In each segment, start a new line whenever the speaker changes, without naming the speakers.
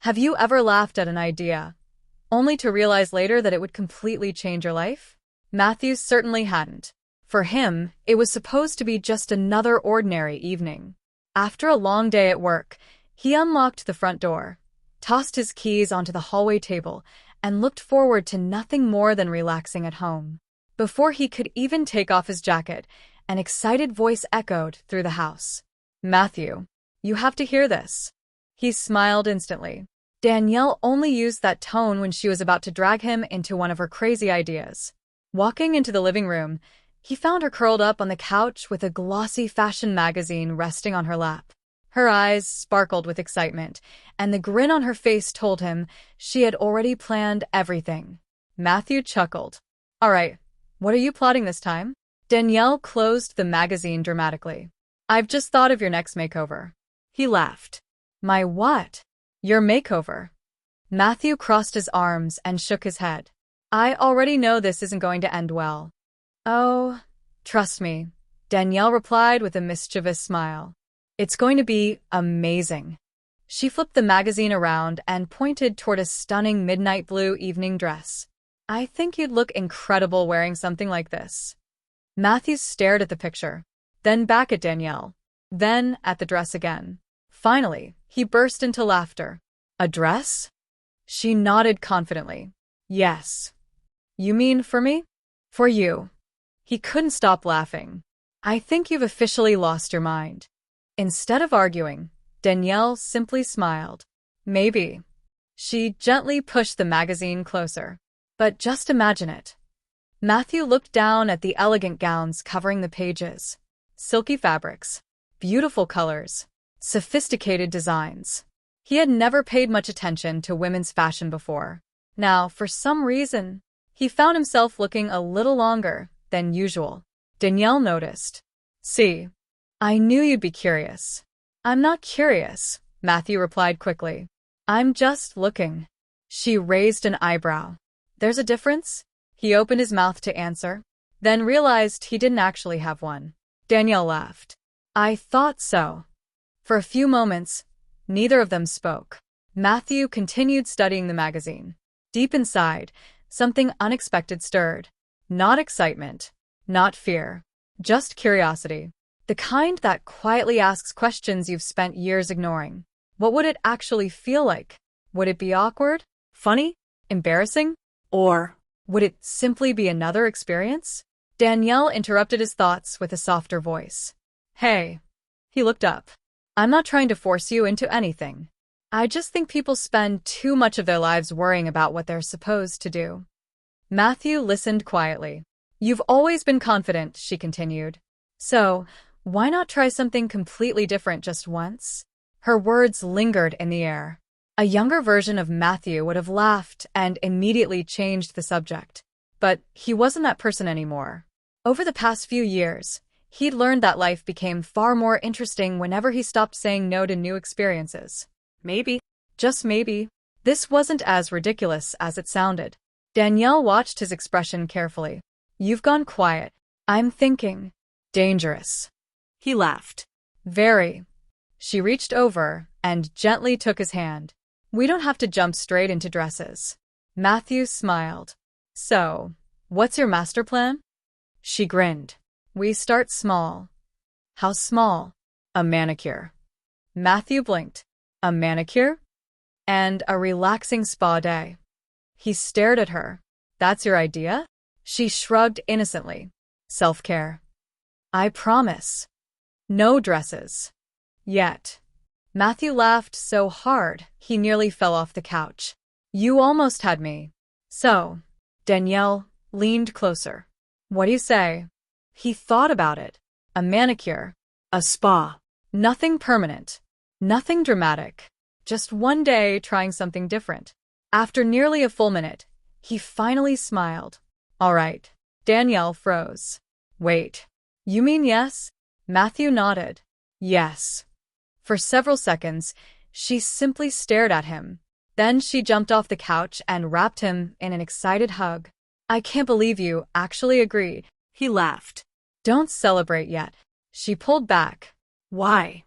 Have you ever laughed at an idea, only to realize later that it would completely change your life? Matthew certainly hadn't. For him, it was supposed to be just another ordinary evening. After a long day at work, he unlocked the front door, tossed his keys onto the hallway table, and looked forward to nothing more than relaxing at home. Before he could even take off his jacket, an excited voice echoed through the house. "Matthew, you have to hear this." He smiled instantly. Danielle only used that tone when she was about to drag him into one of her crazy ideas. Walking into the living room, he found her curled up on the couch with a glossy fashion magazine resting on her lap. Her eyes sparkled with excitement, and the grin on her face told him she had already planned everything. Matthew chuckled. "All right, what are you plotting this time?" Danielle closed the magazine dramatically. "I've just thought of your next makeover." He laughed. "My what?" "Your makeover." Matthew crossed his arms and shook his head. "I already know this isn't going to end well." "Oh, trust me," Danielle replied with a mischievous smile. "It's going to be amazing." She flipped the magazine around and pointed toward a stunning midnight blue evening dress. "I think you'd look incredible wearing something like this." Matthew stared at the picture, then back at Danielle, then at the dress again. Finally, he burst into laughter. "A dress?" She nodded confidently. "Yes." "You mean for me?" "For you." He couldn't stop laughing. "I think you've officially lost your mind." Instead of arguing, Danielle simply smiled. "Maybe." She gently pushed the magazine closer. "But just imagine it." Matthew looked down at the elegant gowns covering the pages. Silky fabrics, beautiful colors, sophisticated designs. He had never paid much attention to women's fashion before. Now, for some reason, he found himself looking a little longer than usual. Danielle noticed. "See, I knew you'd be curious." "I'm not curious," Matthew replied quickly. "I'm just looking." She raised an eyebrow. "There's a difference?" He opened his mouth to answer, then realized he didn't actually have one. Danielle laughed. "I thought so." For a few moments, neither of them spoke. Matthew continued studying the magazine. Deep inside, something unexpected stirred. Not excitement, not fear, just curiosity. The kind that quietly asks questions you've spent years ignoring. What would it actually feel like? Would it be awkward? Funny? Embarrassing? Or would it simply be another experience? Danielle interrupted his thoughts with a softer voice. "Hey." He looked up. "I'm not trying to force you into anything. I just think people spend too much of their lives worrying about what they're supposed to do." Matthew listened quietly. "You've always been confident," she continued. "So, why not try something completely different just once?" Her words lingered in the air. A younger version of Matthew would have laughed and immediately changed the subject. But he wasn't that person anymore. Over the past few years, he'd learned that life became far more interesting whenever he stopped saying no to new experiences. Maybe, just maybe, this wasn't as ridiculous as it sounded. Danielle watched his expression carefully. "You've gone quiet." "I'm thinking." "Dangerous." He laughed. "Very." She reached over and gently took his hand. "We don't have to jump straight into dresses." Matthew smiled. "So, what's your master plan?" She grinned. "We start small." "How small?" "A manicure." Matthew blinked. "A manicure?" "And a relaxing spa day." He stared at her. "That's your idea?" She shrugged innocently. "Self-care." "I promise." "No dresses." "Yet." Matthew laughed so hard he nearly fell off the couch. "You almost had me." "So?" Danielle leaned closer. "What do you say?" He thought about it. "A manicure. A spa. Nothing permanent. Nothing dramatic. Just one day trying something different." After nearly a full minute, he finally smiled. "All right." Danielle froze. "Wait. You mean yes?" Matthew nodded. "Yes." For several seconds, she simply stared at him. Then she jumped off the couch and wrapped him in an excited hug. "I can't believe you actually agreed." He laughed. "Don't celebrate yet." She pulled back. "Why?"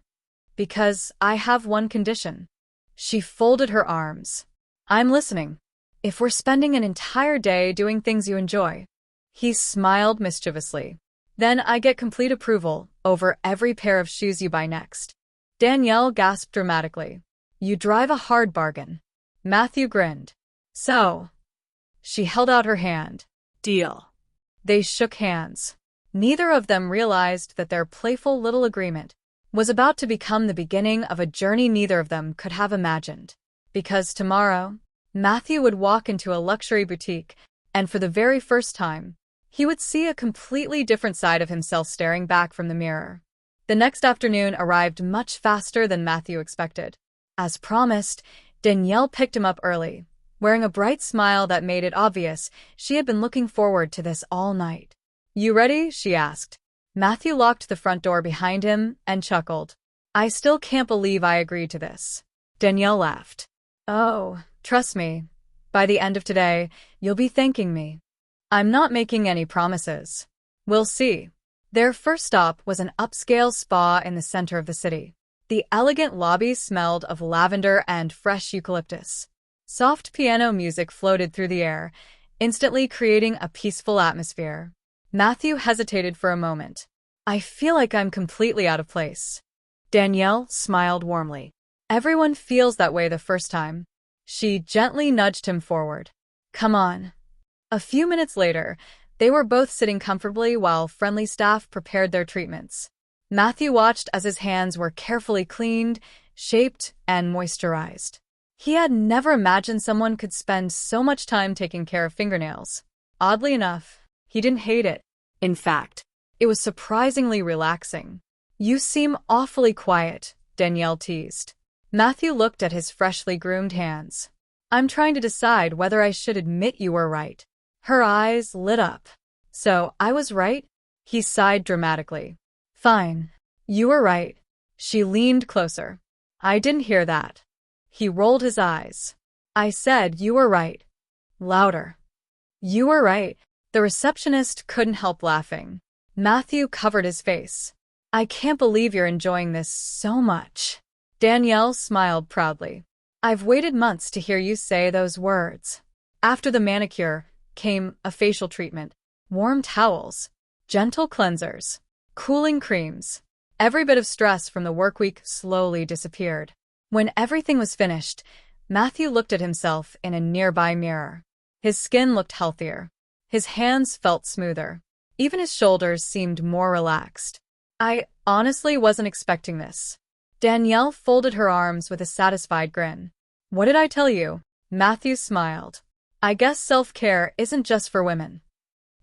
"Because I have one condition." She folded her arms. I'm listening. If we're spending an entire day doing things you enjoy. He smiled mischievously. Then I get complete approval over every pair of shoes you buy next. Danielle gasped dramatically. You drive a hard bargain. Matthew grinned. So. She held out her hand. Deal. They shook hands. Neither of them realized that their playful little agreement was about to become the beginning of a journey neither of them could have imagined. Because tomorrow, Matthew would walk into a luxury boutique, and for the very first time, he would see a completely different side of himself staring back from the mirror. The next afternoon arrived much faster than Matthew expected. As promised, Danielle picked him up early, wearing a bright smile that made it obvious she had been looking forward to this all night. You ready? She asked. Matthew locked the front door behind him and chuckled. I still can't believe I agreed to this. Danielle laughed. Oh, trust me. By the end of today, you'll be thanking me. I'm not making any promises. We'll see. Their first stop was an upscale spa in the center of the city. The elegant lobby smelled of lavender and fresh eucalyptus. Soft piano music floated through the air, instantly creating a peaceful atmosphere. Matthew hesitated for a moment. I feel like I'm completely out of place. Danielle smiled warmly. Everyone feels that way the first time. She gently nudged him forward. Come on. A few minutes later, they were both sitting comfortably while friendly staff prepared their treatments. Matthew watched as his hands were carefully cleaned, shaped, and moisturized. He had never imagined someone could spend so much time taking care of fingernails. Oddly enough, he didn't hate it. In fact, it was surprisingly relaxing. You seem awfully quiet, Danielle teased. Matthew looked at his freshly groomed hands. I'm trying to decide whether I should admit you were right. Her eyes lit up. So, I was right? He sighed dramatically. Fine. You were right. She leaned closer. I didn't hear that. He rolled his eyes. I said you were right. Louder. You were right. The receptionist couldn't help laughing. Matthew covered his face. I can't believe you're enjoying this so much. Danielle smiled proudly. I've waited months to hear you say those words. After the manicure came a facial treatment, warm towels, gentle cleansers, cooling creams. Every bit of stress from the work week slowly disappeared. When everything was finished, Matthew looked at himself in a nearby mirror. His skin looked healthier. His hands felt smoother. Even his shoulders seemed more relaxed. I honestly wasn't expecting this. Danielle folded her arms with a satisfied grin. What did I tell you? Matthew smiled. I guess self-care isn't just for women.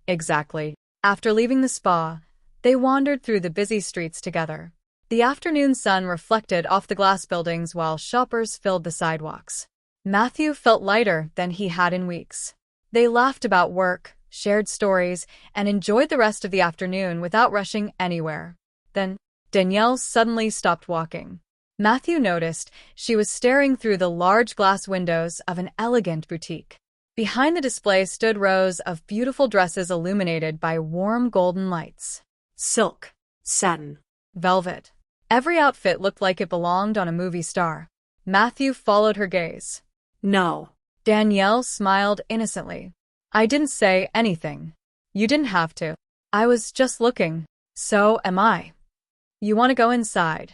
Exactly. After leaving the spa, they wandered through the busy streets together. The afternoon sun reflected off the glass buildings while shoppers filled the sidewalks. Matthew felt lighter than he had in weeks. They laughed about work, shared stories, and enjoyed the rest of the afternoon without rushing anywhere. Then, Danielle suddenly stopped walking. Matthew noticed she was staring through the large glass windows of an elegant boutique. Behind the display stood rows of beautiful dresses illuminated by warm golden lights. Silk, satin, velvet. Every outfit looked like it belonged on a movie star. Matthew followed her gaze. No. Danielle smiled innocently. I didn't say anything. You didn't have to. I was just looking. So am I. You want to go inside?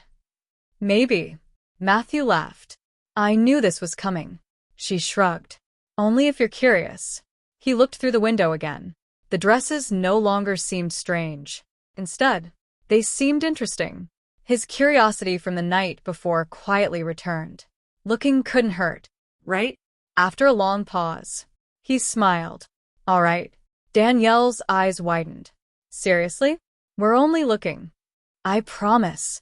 Maybe. Matthew laughed. I knew this was coming. She shrugged. Only if you're curious. He looked through the window again. The dresses no longer seemed strange. Instead, they seemed interesting. His curiosity from the night before quietly returned. Looking couldn't hurt, right? After a long pause, he smiled. All right. Danielle's eyes widened. Seriously? We're only looking. I promise.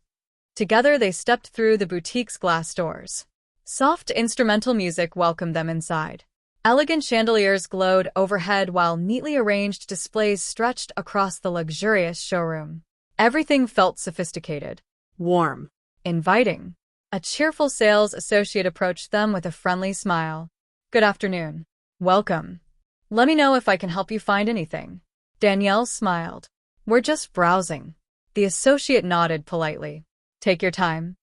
Together they stepped through the boutique's glass doors. Soft instrumental music welcomed them inside. Elegant chandeliers glowed overhead while neatly arranged displays stretched across the luxurious showroom. Everything felt sophisticated, warm, inviting. A cheerful sales associate approached them with a friendly smile. Good afternoon. Welcome. Let me know if I can help you find anything. Danielle smiled. We're just browsing. The associate nodded politely. Take your time.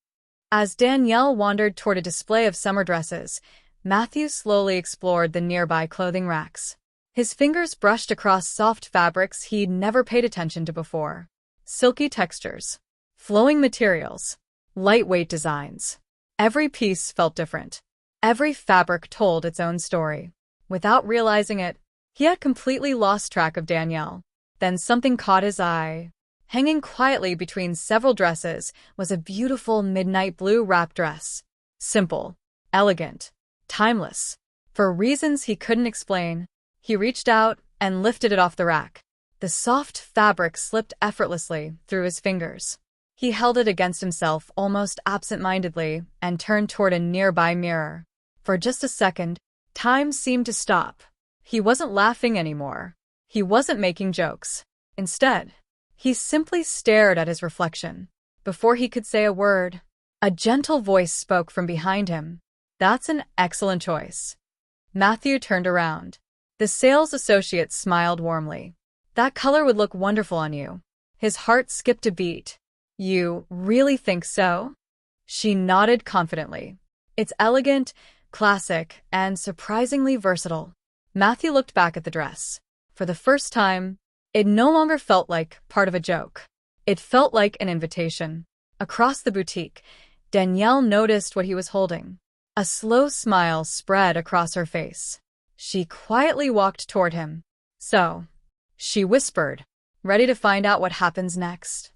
As Danielle wandered toward a display of summer dresses, Matthew slowly explored the nearby clothing racks. His fingers brushed across soft fabrics he'd never paid attention to before. Silky textures, flowing materials, lightweight designs. Every piece felt different. Every fabric told its own story. Without realizing it, he had completely lost track of Danielle. Then something caught his eye. Hanging quietly between several dresses was a beautiful midnight blue wrap dress. Simple, elegant, timeless. For reasons he couldn't explain, he reached out and lifted it off the rack. The soft fabric slipped effortlessly through his fingers. He held it against himself almost absent-mindedly and turned toward a nearby mirror. For just a second, time seemed to stop. He wasn't laughing anymore. He wasn't making jokes. Instead, he simply stared at his reflection. Before he could say a word, a gentle voice spoke from behind him. "That's an excellent choice." Matthew turned around. The sales associate smiled warmly. "That color would look wonderful on you." His heart skipped a beat. "You really think so?" She nodded confidently. "It's elegant, classic, and surprisingly versatile." Matthew looked back at the dress. For the first time, it no longer felt like part of a joke. It felt like an invitation. Across the boutique, Danielle noticed what he was holding. A slow smile spread across her face. She quietly walked toward him. "So," she whispered, ready to find out what happens next.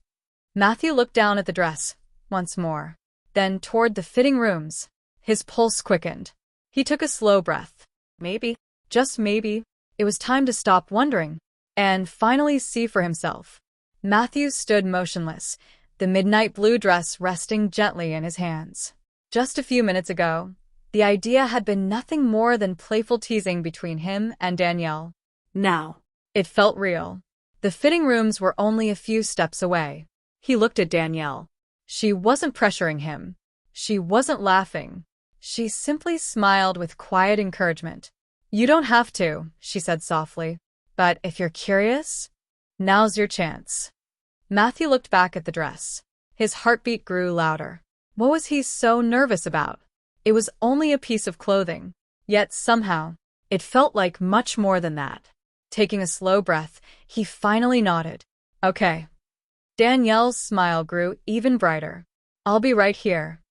Matthew looked down at the dress once more, then toward the fitting rooms. His pulse quickened. He took a slow breath. Maybe, just maybe, it was time to stop wondering and finally see for himself. Matthew stood motionless, the midnight blue dress resting gently in his hands. Just a few minutes ago, the idea had been nothing more than playful teasing between him and Danielle. Now, it felt real. The fitting rooms were only a few steps away. He looked at Danielle. She wasn't pressuring him. She wasn't laughing. She simply smiled with quiet encouragement. "You don't have to," she said softly. "But if you're curious, now's your chance." Matthew looked back at the dress. His heartbeat grew louder. What was he so nervous about? It was only a piece of clothing. Yet somehow, it felt like much more than that. Taking a slow breath, he finally nodded. "Okay." Danielle's smile grew even brighter. "I'll be right here."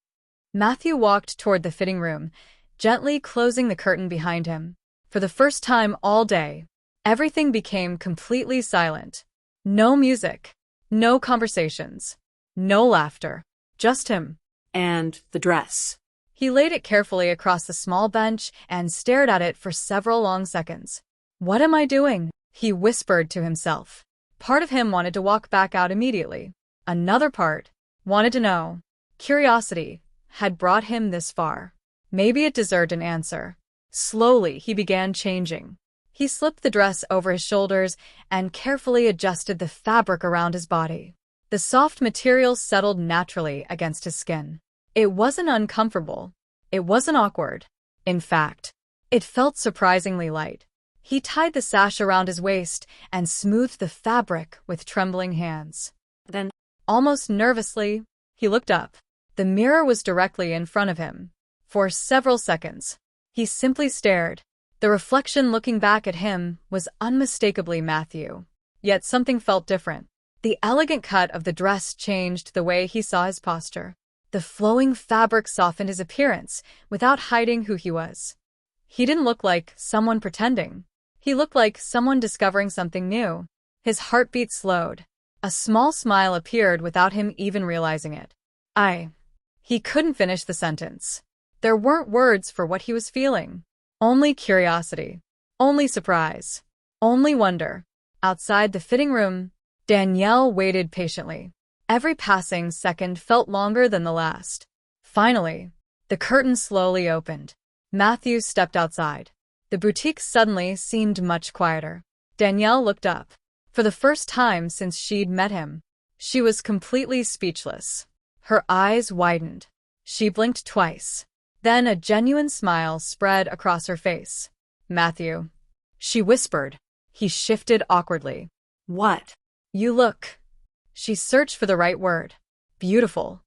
Matthew walked toward the fitting room, gently closing the curtain behind him. For the first time all day, everything became completely silent. No music, no conversations, no laughter, just him. And the dress. He laid it carefully across the small bench and stared at it for several long seconds. "What am I doing?" he whispered to himself. Part of him wanted to walk back out immediately. Another part wanted to know. Curiosity had brought him this far. Maybe it deserved an answer. Slowly, he began changing. He slipped the dress over his shoulders and carefully adjusted the fabric around his body. The soft material settled naturally against his skin. It wasn't uncomfortable. It wasn't awkward. In fact, it felt surprisingly light. He tied the sash around his waist and smoothed the fabric with trembling hands. Then, almost nervously, he looked up. The mirror was directly in front of him. For several seconds, he simply stared. The reflection looking back at him was unmistakably Matthew. Yet something felt different. The elegant cut of the dress changed the way he saw his posture. The flowing fabric softened his appearance without hiding who he was. He didn't look like someone pretending. He looked like someone discovering something new. His heartbeat slowed. A small smile appeared without him even realizing it. He couldn't finish the sentence. There weren't words for what he was feeling. Only curiosity. Only surprise. Only wonder. Outside the fitting room, Danielle waited patiently. Every passing second felt longer than the last. Finally, the curtain slowly opened. Matthew stepped outside. The boutique suddenly seemed much quieter. Danielle looked up. For the first time since she'd met him, she was completely speechless. Her eyes widened. She blinked twice. Then a genuine smile spread across her face. "Matthew," she whispered. He shifted awkwardly. "What?" "You look." She searched for the right word. "Beautiful."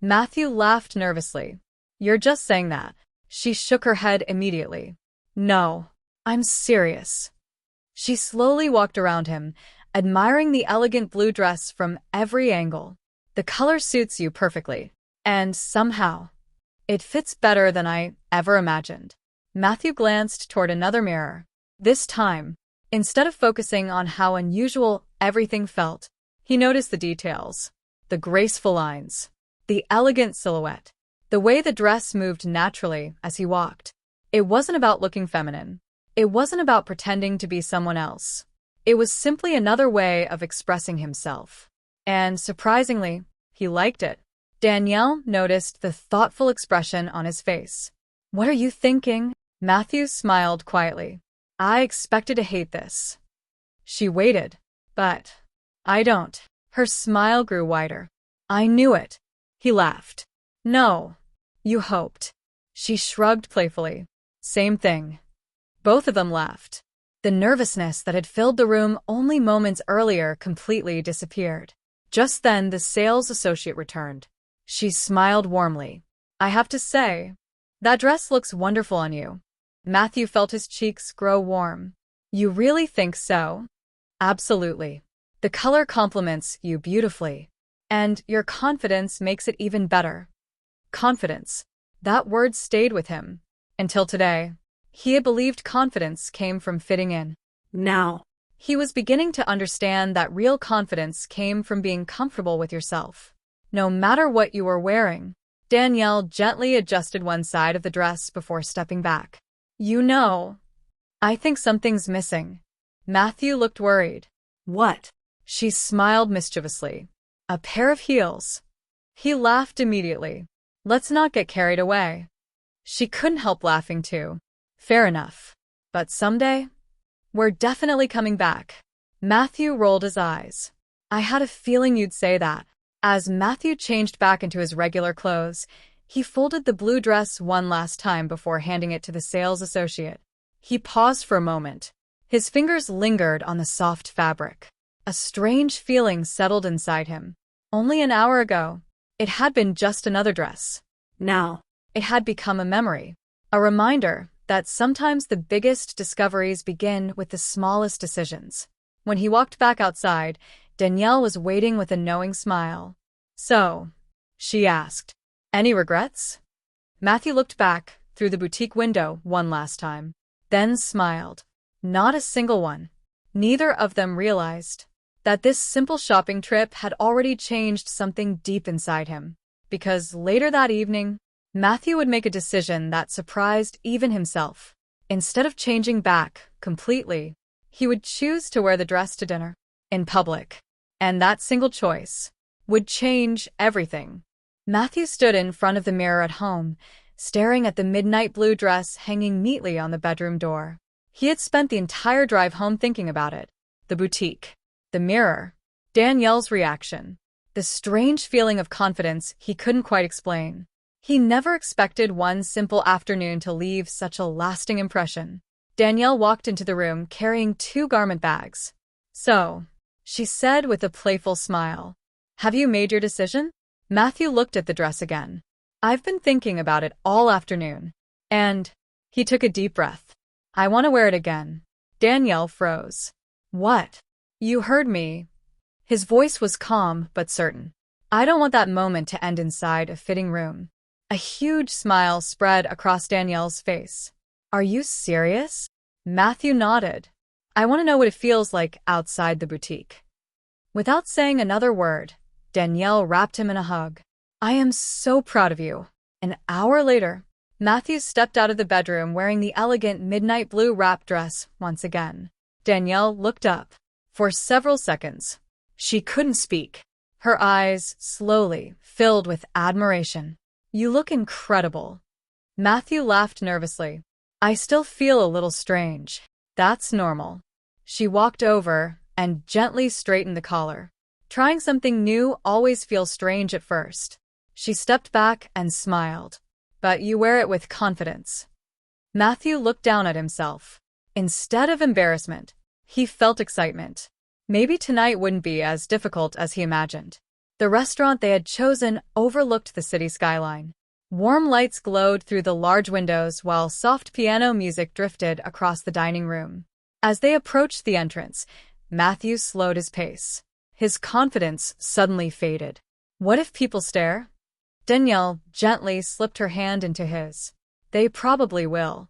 Matthew laughed nervously. You're just saying that. She shook her head immediately. No, I'm serious. She slowly walked around him, admiring the elegant blue dress from every angle. The color suits you perfectly. And somehow, it fits better than I ever imagined. Matthew glanced toward another mirror. This time, instead of focusing on how unusual everything felt, he noticed the details. The graceful lines, the elegant silhouette, the way the dress moved naturally as he walked. It wasn't about looking feminine. It wasn't about pretending to be someone else. It was simply another way of expressing himself. And surprisingly, he liked it. Danielle noticed the thoughtful expression on his face. What are you thinking? Matthew smiled quietly. I expected to hate this. She waited. But I don't. Her smile grew wider. I knew it. He laughed. No. You hoped. She shrugged playfully. Same thing. Both of them laughed. The nervousness that had filled the room only moments earlier completely disappeared. Just then, the sales associate returned. She smiled warmly. I have to say, that dress looks wonderful on you. Matthew felt his cheeks grow warm. You really think so? Absolutely. The color complements you beautifully. And your confidence makes it even better. Confidence. That word stayed with him. Until today, he had believed confidence came from fitting in. Now, he was beginning to understand that real confidence came from being comfortable with yourself. No matter what you were wearing. Danielle gently adjusted one side of the dress before stepping back. You know, I think something's missing. Matthew looked worried. What? She smiled mischievously. A pair of heels. He laughed immediately. Let's not get carried away. She couldn't help laughing too. Fair enough. But someday, we're definitely coming back. Matthew rolled his eyes. I had a feeling you'd say that. As Matthew changed back into his regular clothes, he folded the blue dress one last time before handing it to the sales associate. He paused for a moment. His fingers lingered on the soft fabric. A strange feeling settled inside him. Only an hour ago, it had been just another dress. Now, it had become a memory. A reminder that sometimes the biggest discoveries begin with the smallest decisions. When he walked back outside, Danielle was waiting with a knowing smile. So, she asked, any regrets? Matthew looked back through the boutique window one last time, then smiled. Not a single one. Neither of them realized that this simple shopping trip had already changed something deep inside him. Because later that evening, Matthew would make a decision that surprised even himself. Instead of changing back completely, he would choose to wear the dress to dinner in public. And that single choice would change everything. Matthew stood in front of the mirror at home, staring at the midnight blue dress hanging neatly on the bedroom door. He had spent the entire drive home thinking about it. The boutique, the mirror, Danielle's reaction, the strange feeling of confidence he couldn't quite explain. He never expected one simple afternoon to leave such a lasting impression. Danielle walked into the room carrying 2 garment bags. So, she said with a playful smile, have you made your decision? Matthew looked at the dress again. I've been thinking about it all afternoon. And he took a deep breath. I want to wear it again. Danielle froze. What? You heard me. His voice was calm but certain. I don't want that moment to end inside a fitting room. A huge smile spread across Danielle's face. Are you serious? Matthew nodded. I want to know what it feels like outside the boutique. Without saying another word, Danielle wrapped him in a hug. I am so proud of you. An hour later, Matthew stepped out of the bedroom wearing the elegant midnight blue wrap dress once again. Danielle looked up. For several seconds, she couldn't speak. Her eyes slowly filled with admiration. You look incredible. Matthew laughed nervously. I still feel a little strange. That's normal. She walked over and gently straightened the collar. Trying something new always feels strange at first. She stepped back and smiled. But you wear it with confidence. Matthew looked down at himself. Instead of embarrassment, he felt excitement. Maybe tonight wouldn't be as difficult as he imagined. The restaurant they had chosen overlooked the city skyline. Warm lights glowed through the large windows while soft piano music drifted across the dining room. As they approached the entrance, Matthew slowed his pace. His confidence suddenly faded. What if people stare? Danielle gently slipped her hand into his. They probably will.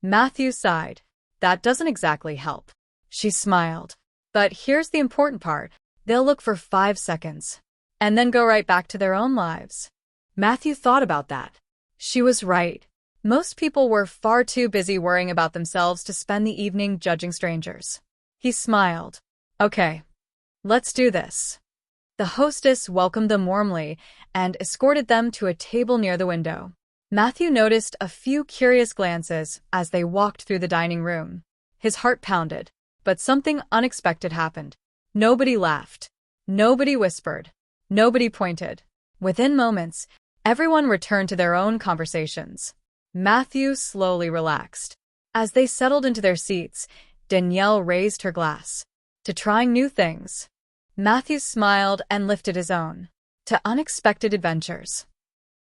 Matthew sighed. That doesn't exactly help. She smiled. But here's the important part. They'll look for 5 seconds. And then go right back to their own lives. Matthew thought about that. She was right. Most people were far too busy worrying about themselves to spend the evening judging strangers. He smiled. Okay. Let's do this. The hostess welcomed them warmly and escorted them to a table near the window. Matthew noticed a few curious glances as they walked through the dining room. His heart pounded, but something unexpected happened. Nobody laughed. Nobody whispered. Nobody pointed. Within moments, everyone returned to their own conversations. Matthew slowly relaxed. As they settled into their seats, Danielle raised her glass. To trying new things. Matthew smiled and lifted his own. To unexpected adventures.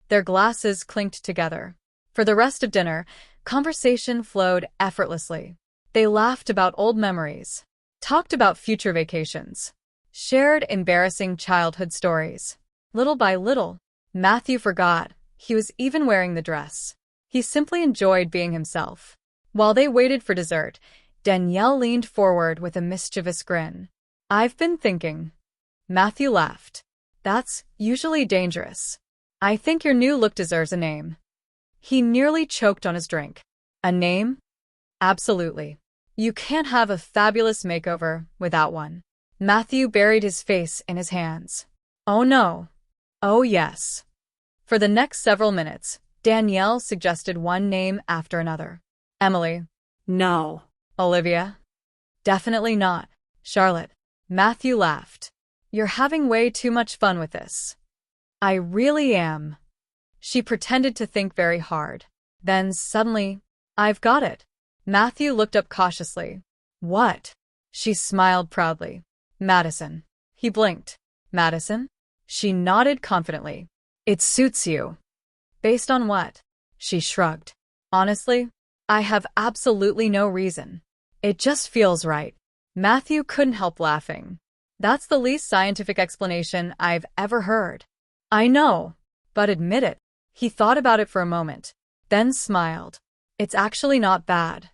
Their glasses clinked together. For the rest of dinner, conversation flowed effortlessly. They laughed about old memories, talked about future vacations, shared embarrassing childhood stories. Little by little, Matthew forgot he was even wearing the dress. He simply enjoyed being himself. While they waited for dessert, Danielle leaned forward with a mischievous grin. I've been thinking. Matthew laughed. That's usually dangerous. I think your new look deserves a name. He nearly choked on his drink. A name? Absolutely. You can't have a fabulous makeover without one. Matthew buried his face in his hands. Oh no. Oh yes. For the next several minutes, Danielle suggested one name after another. Emily.
No.
Olivia. Definitely not. Charlotte. Matthew laughed. You're having way too much fun with this. I really am. She pretended to think very hard. Then suddenly, I've got it. Matthew looked up cautiously. What? She smiled proudly. Madison. He blinked. Madison? She nodded confidently. It suits you. Based on what? She shrugged. Honestly, I have absolutely no reason. It just feels right. Matthew couldn't help laughing. That's the least scientific explanation I've ever heard. I know, but admit it. He thought about it for a moment, then smiled. It's actually not bad.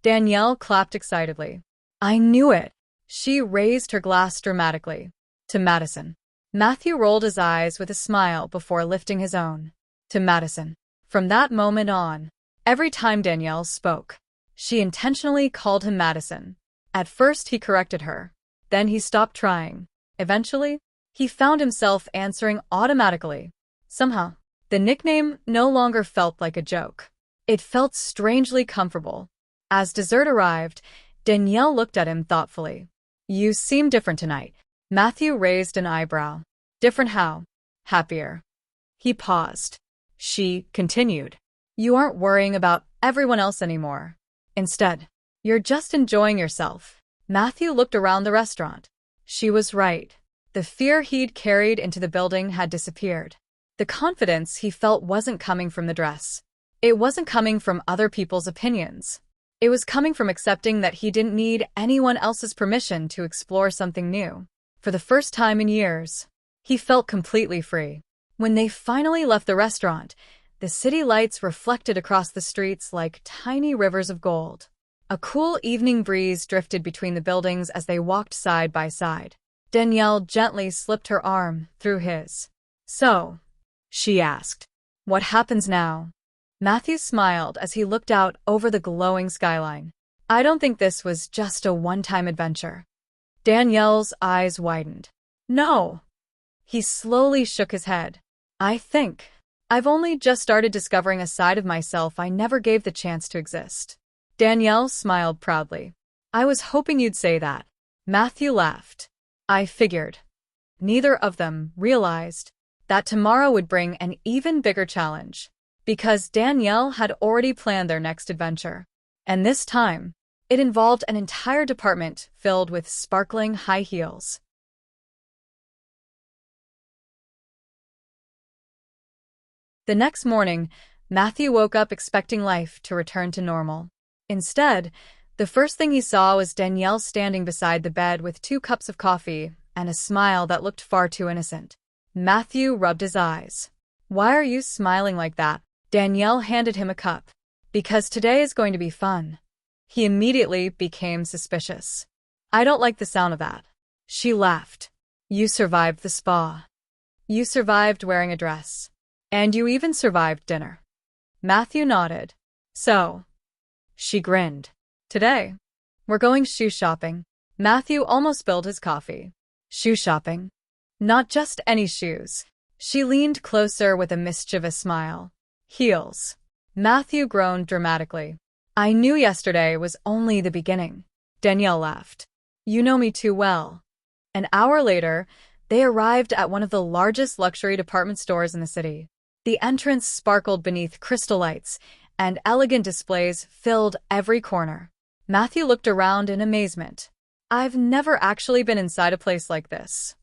Danielle clapped excitedly. I knew it. She raised her glass dramatically. To Madison. Matthew rolled his eyes with a smile before lifting his own. To Madison. From that moment on, every time Danielle spoke, she intentionally called him Madison. At first he corrected her. Then he stopped trying. Eventually, he found himself answering automatically. Somehow, the nickname no longer felt like a joke. It felt strangely comfortable. As dessert arrived, Danielle looked at him thoughtfully. You seem different tonight. Matthew raised an eyebrow. Different how? Happier. He paused. She continued. You aren't worrying about everyone else anymore. Instead, you're just enjoying yourself. Matthew looked around the restaurant. She was right. The fear he'd carried into the building had disappeared. The confidence he felt wasn't coming from the dress. It wasn't coming from other people's opinions. It was coming from accepting that he didn't need anyone else's permission to explore something new. For the first time in years, he felt completely free. When they finally left the restaurant, the city lights reflected across the streets like tiny rivers of gold. A cool evening breeze drifted between the buildings as they walked side by side. Danielle gently slipped her arm through his. So, she asked, what happens now? Matthew smiled as he looked out over the glowing skyline. I don't think this was just a one-time adventure. Danielle's eyes widened. No. He slowly shook his head. I think I've only just started discovering a side of myself I never gave the chance to exist. Danielle smiled proudly. I was hoping you'd say that. Matthew laughed. I figured. Neither of them realized that tomorrow would bring an even bigger challenge, because Danielle had already planned their next adventure. And this time, it involved an entire department filled with sparkling high heels. The next morning, Matthew woke up expecting life to return to normal. Instead, the first thing he saw was Danielle standing beside the bed with 2 cups of coffee and a smile that looked far too innocent. Matthew rubbed his eyes. "Why are you smiling like that?" Danielle handed him a cup. "Because today is going to be fun." He immediately became suspicious. "I don't like the sound of that." She laughed. "You survived the spa. You survived wearing a dress. And you even survived dinner." Matthew nodded. "So?" She grinned. "Today, we're going shoe shopping." Matthew almost spilled his coffee. "Shoe shopping? Not just any shoes." She leaned closer with a mischievous smile. "Heels." Matthew groaned dramatically. "I knew yesterday was only the beginning." Danielle laughed. "You know me too well." An hour later, they arrived at one of the largest luxury department stores in the city. The entrance sparkled beneath crystal lights, and elegant displays filled every corner. Matthew looked around in amazement. "I've never actually been inside a place like this."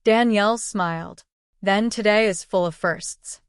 Danielle smiled. "Then today is full of firsts."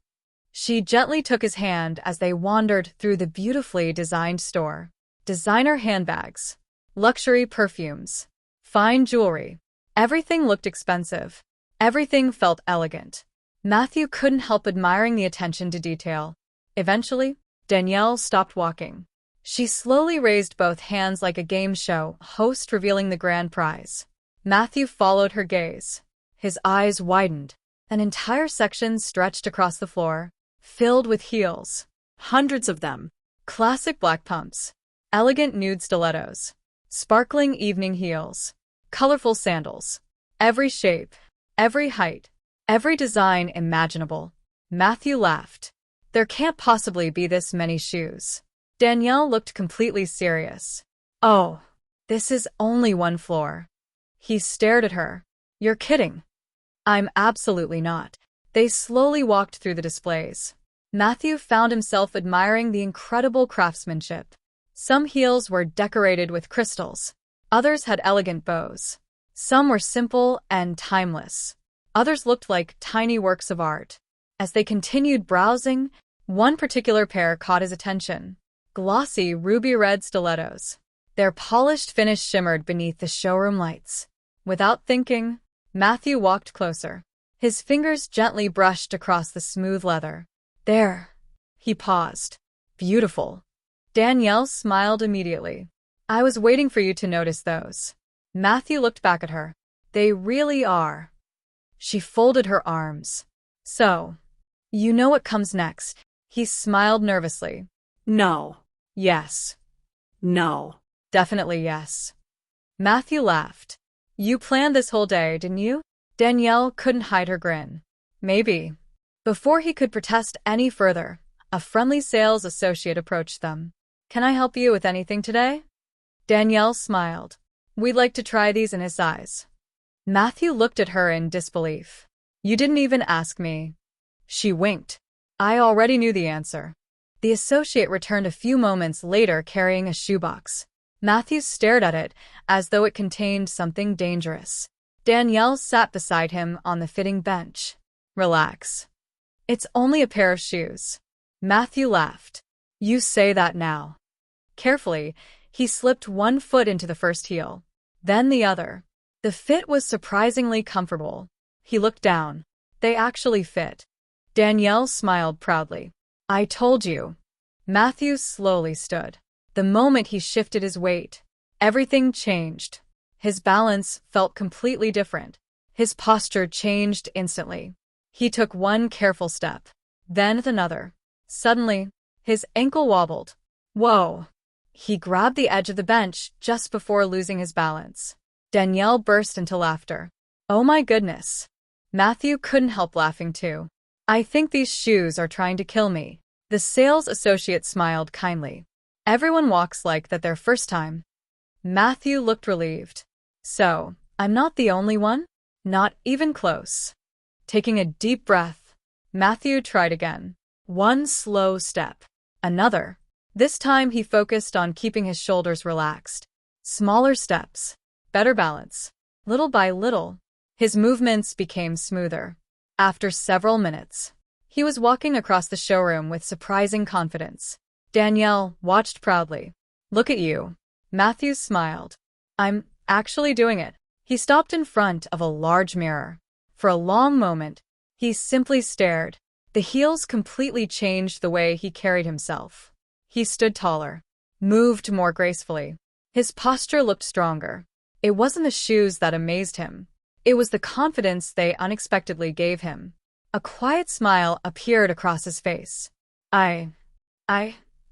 She gently took his hand as they wandered through the beautifully designed store. Designer handbags, luxury perfumes, fine jewelry. Everything looked expensive. Everything felt elegant. Matthew couldn't help admiring the attention to detail. Eventually, Danielle stopped walking. She slowly raised both hands like a game show host revealing the grand prize. Matthew followed her gaze. His eyes widened. An entire section stretched across the floor, filled with heels. Hundreds of them. Classic black pumps, elegant nude stilettos, sparkling evening heels, colorful sandals. Every shape, every height, every design imaginable. Matthew laughed. "There can't possibly be this many shoes." Danielle looked completely serious. "Oh, this is only one floor." He stared at her. "You're kidding." "I'm absolutely not." They slowly walked through the displays. Matthew found himself admiring the incredible craftsmanship. Some heels were decorated with crystals. Others had elegant bows. Some were simple and timeless. Others looked like tiny works of art. As they continued browsing, one particular pair caught his attention. Glossy ruby-red stilettos. Their polished finish shimmered beneath the showroom lights. Without thinking, Matthew walked closer. His fingers gently brushed across the smooth leather. "There." He paused. "Beautiful." Danielle smiled immediately. "I was waiting for you to notice those." Matthew looked back at her. "They really are." She folded her arms. "So, you know what comes next?" He smiled nervously. "No." "Yes." "No." "Definitely yes." Matthew laughed. "You planned this whole day, didn't you?" Danielle couldn't hide her grin. "Maybe." Before he could protest any further, a friendly sales associate approached them. "Can I help you with anything today?" Danielle smiled. "We'd like to try these in his size." Matthew looked at her in disbelief. "You didn't even ask me." She winked. "I already knew the answer." The associate returned a few moments later carrying a shoebox. Matthew stared at it as though it contained something dangerous. Danielle sat beside him on the fitting bench. "Relax. It's only a pair of shoes." Matthew laughed. "You say that now." Carefully, he slipped one foot into the first heel, then the other. The fit was surprisingly comfortable. He looked down. They actually fit. Danielle smiled proudly. "I told you." Matthew slowly stood. The moment he shifted his weight, everything changed. His balance felt completely different. His posture changed instantly. He took one careful step, then another. Suddenly, his ankle wobbled. "Whoa!" He grabbed the edge of the bench just before losing his balance. Danielle burst into laughter. "Oh my goodness." Matthew couldn't help laughing too. "I think these shoes are trying to kill me." The sales associate smiled kindly. "Everyone walks like that their first time." Matthew looked relieved. "So, I'm not the only one?" "Not even close." Taking a deep breath, Matthew tried again. One slow step. Another. This time he focused on keeping his shoulders relaxed. Smaller steps. Better balance. Little by little, his movements became smoother. After several minutes, He was walking across the showroom with surprising confidence. Danielle watched proudly. "Look at you." Matthews smiled. "I'm actually doing it." He stopped in front of a large mirror. For a long moment, he simply stared. The heels completely changed the way he carried himself. He stood taller, moved more gracefully. His posture looked stronger. It wasn't the shoes that amazed him. It was the confidence they unexpectedly gave him. A quiet smile appeared across his face. I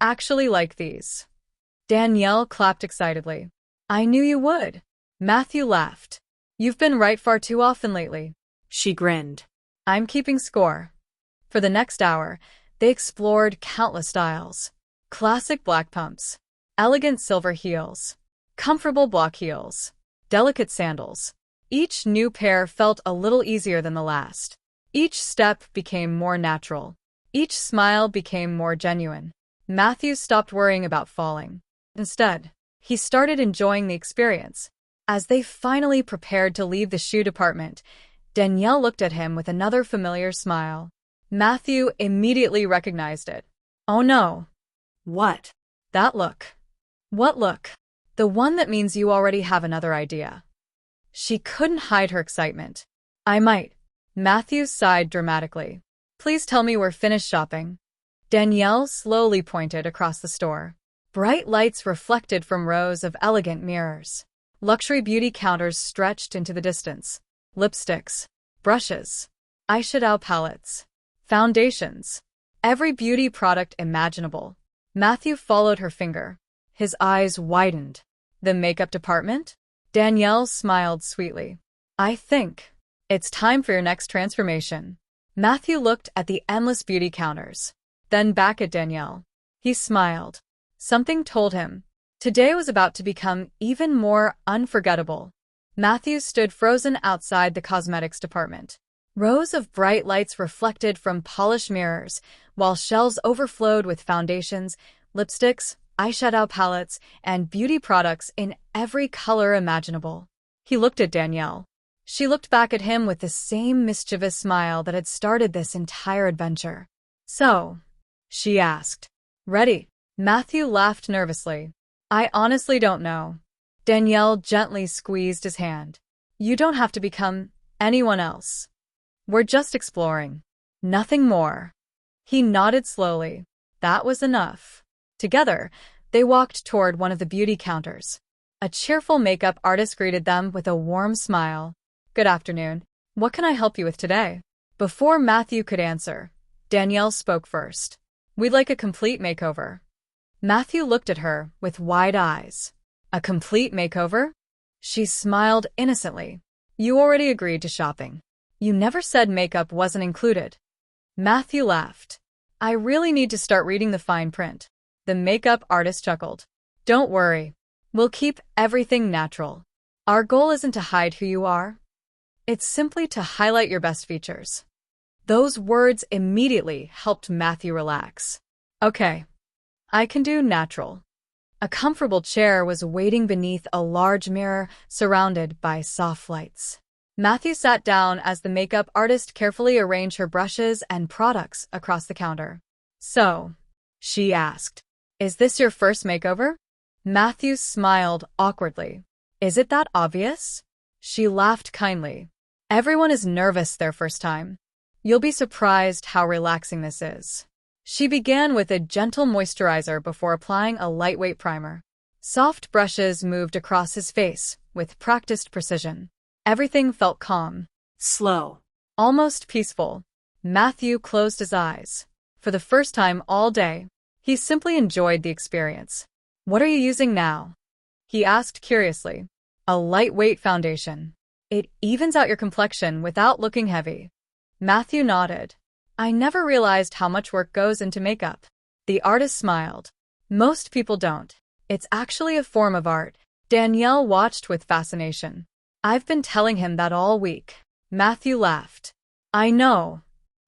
actually like these." Danielle clapped excitedly. "I knew you would." Matthew laughed. "You've been right far too often lately." She grinned. "I'm keeping score." For the next hour, they explored countless styles. Classic black pumps, elegant silver heels, comfortable block heels, delicate sandals. Each new pair felt a little easier than the last. Each step became more natural. Each smile became more genuine. Matthew stopped worrying about falling. Instead, he started enjoying the experience. As they finally prepared to leave the shoe department, Danielle looked at him with another familiar smile. Matthew immediately recognized it. "Oh no." "What?" "That look." "What look?" "The one that means you already have another idea." She couldn't hide her excitement. "I might." Matthew sighed dramatically. "Please tell me we're finished shopping." Danielle slowly pointed across the store. Bright lights reflected from rows of elegant mirrors. Luxury beauty counters stretched into the distance. Lipsticks, brushes, eyeshadow palettes, foundations. Every beauty product imaginable. Matthew followed her finger. His eyes widened. "The makeup department?" Danielle smiled sweetly. "I think it's time for your next transformation." Matthew looked at the endless beauty counters, then back at Danielle. He smiled. Something told him today was about to become even more unforgettable. Matthew stood frozen outside the cosmetics department. Rows of bright lights reflected from polished mirrors, while shelves overflowed with foundations, lipsticks, eyeshadow palettes, and beauty products in every color imaginable. He looked at Danielle. She looked back at him with the same mischievous smile that had started this entire adventure. "So," she asked, "ready?" Matthew laughed nervously. "I honestly don't know." Danielle gently squeezed his hand. "You don't have to become anyone else. We're just exploring. Nothing more." He nodded slowly. That was enough. Together, they walked toward one of the beauty counters. A cheerful makeup artist greeted them with a warm smile. "Good afternoon. What can I help you with today?" Before Matthew could answer, Danielle spoke first. "We'd like a complete makeover." Matthew looked at her with wide eyes. "A complete makeover?" She smiled innocently. "You already agreed to shopping. You never said makeup wasn't included." Matthew laughed. "I really need to start reading the fine print." The makeup artist chuckled. "Don't worry. We'll keep everything natural. Our goal isn't to hide who you are. It's simply to highlight your best features." Those words immediately helped Matthew relax. "Okay. I can do natural." A comfortable chair was waiting beneath a large mirror surrounded by soft lights. Matthew sat down as the makeup artist carefully arranged her brushes and products across the counter. "So," she asked, "is this your first makeover?" Matthew smiled awkwardly. "Is it that obvious?" She laughed kindly. "Everyone is nervous their first time. You'll be surprised how relaxing this is." She began with a gentle moisturizer before applying a lightweight primer. Soft brushes moved across his face with practiced precision. Everything felt calm, slow, almost peaceful. Matthew closed his eyes. For the first time all day, he simply enjoyed the experience. "What are you using now?" he asked curiously. "A lightweight foundation. It evens out your complexion without looking heavy." Matthew nodded. "I never realized how much work goes into makeup." The artist smiled. "Most people don't. It's actually a form of art." Danielle watched with fascination. "I've been telling him that all week." Matthew laughed. "I know.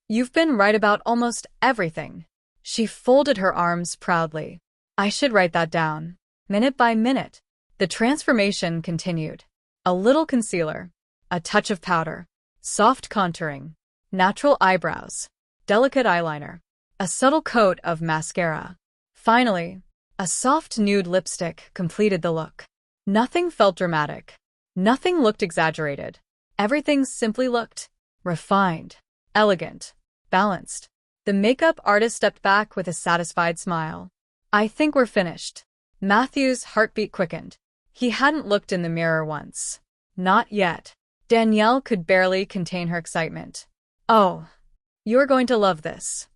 You've been right about almost everything." She folded her arms proudly. "I should write that down." Minute by minute, the transformation continued. A little concealer, a touch of powder, soft contouring, natural eyebrows. delicate eyeliner, a subtle coat of mascara. Finally, a soft nude lipstick completed the look. Nothing felt dramatic. Nothing looked exaggerated. Everything simply looked refined, elegant, balanced. The makeup artist stepped back with a satisfied smile. I think we're finished. Matthew's heartbeat quickened. He hadn't looked in the mirror once. Not yet. Danielle could barely contain her excitement. Oh, you're going to love this.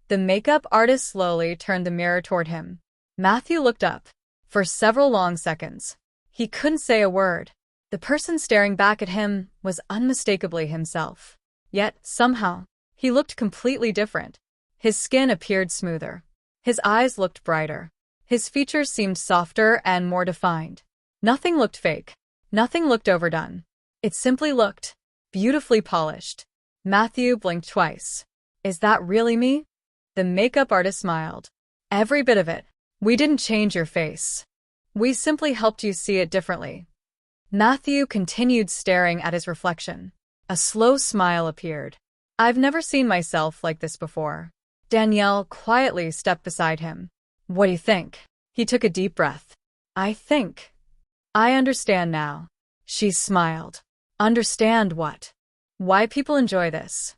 The makeup artist slowly turned the mirror toward him. Matthew looked up. For several long seconds, he couldn't say a word. The person staring back at him was unmistakably himself. Yet, somehow, he looked completely different. His skin appeared smoother. His eyes looked brighter. His features seemed softer and more defined. Nothing looked fake. Nothing looked overdone. It simply looked beautifully polished. Matthew blinked twice. Is that really me? The makeup artist smiled. Every bit of it. We didn't change your face. We simply helped you see it differently. Matthew continued staring at his reflection. A slow smile appeared. I've never seen myself like this before. Danielle quietly stepped beside him. What do you think? He took a deep breath. I think. I understand now. She smiled. Understand what? Why people enjoy this.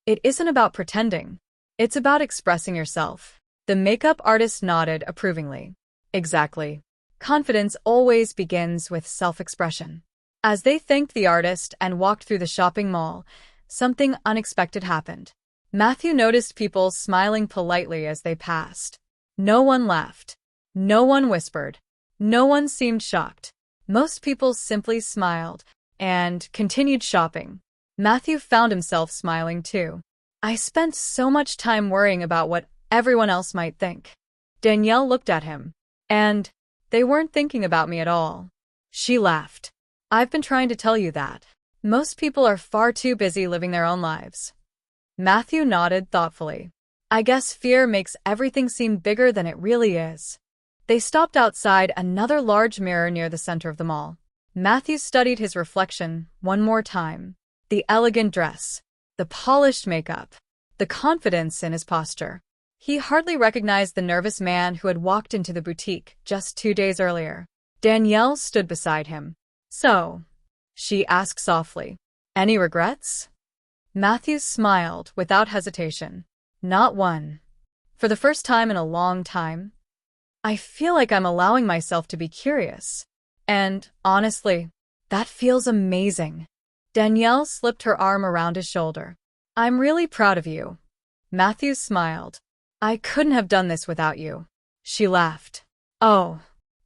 It isn't about pretending. It's about expressing yourself. The makeup artist nodded approvingly. Exactly. Confidence always begins with self-expression. As they thanked the artist and walked through the shopping mall, something unexpected happened. Matthew noticed people smiling politely as they passed. No one laughed. No one whispered. No one seemed shocked. Most people simply smiled and continued shopping. Matthew found himself smiling too. I spent so much time worrying about what everyone else might think. Danielle looked at him. And they weren't thinking about me at all. She laughed. I've been trying to tell you that. Most people are far too busy living their own lives. Matthew nodded thoughtfully. I guess fear makes everything seem bigger than it really is. They stopped outside another large mirror near the center of the mall. Matthew studied his reflection one more time. The elegant dress, the polished makeup, the confidence in his posture. He hardly recognized the nervous man who had walked into the boutique just 2 days earlier. Danielle stood beside him. So, she asked softly, any regrets? Matthew smiled without hesitation. Not one. For the first time in a long time, I feel like I'm allowing myself to be curious. And, honestly, that feels amazing. Danielle slipped her arm around his shoulder. I'm really proud of you. Matthew smiled. I couldn't have done this without you. She laughed. Oh,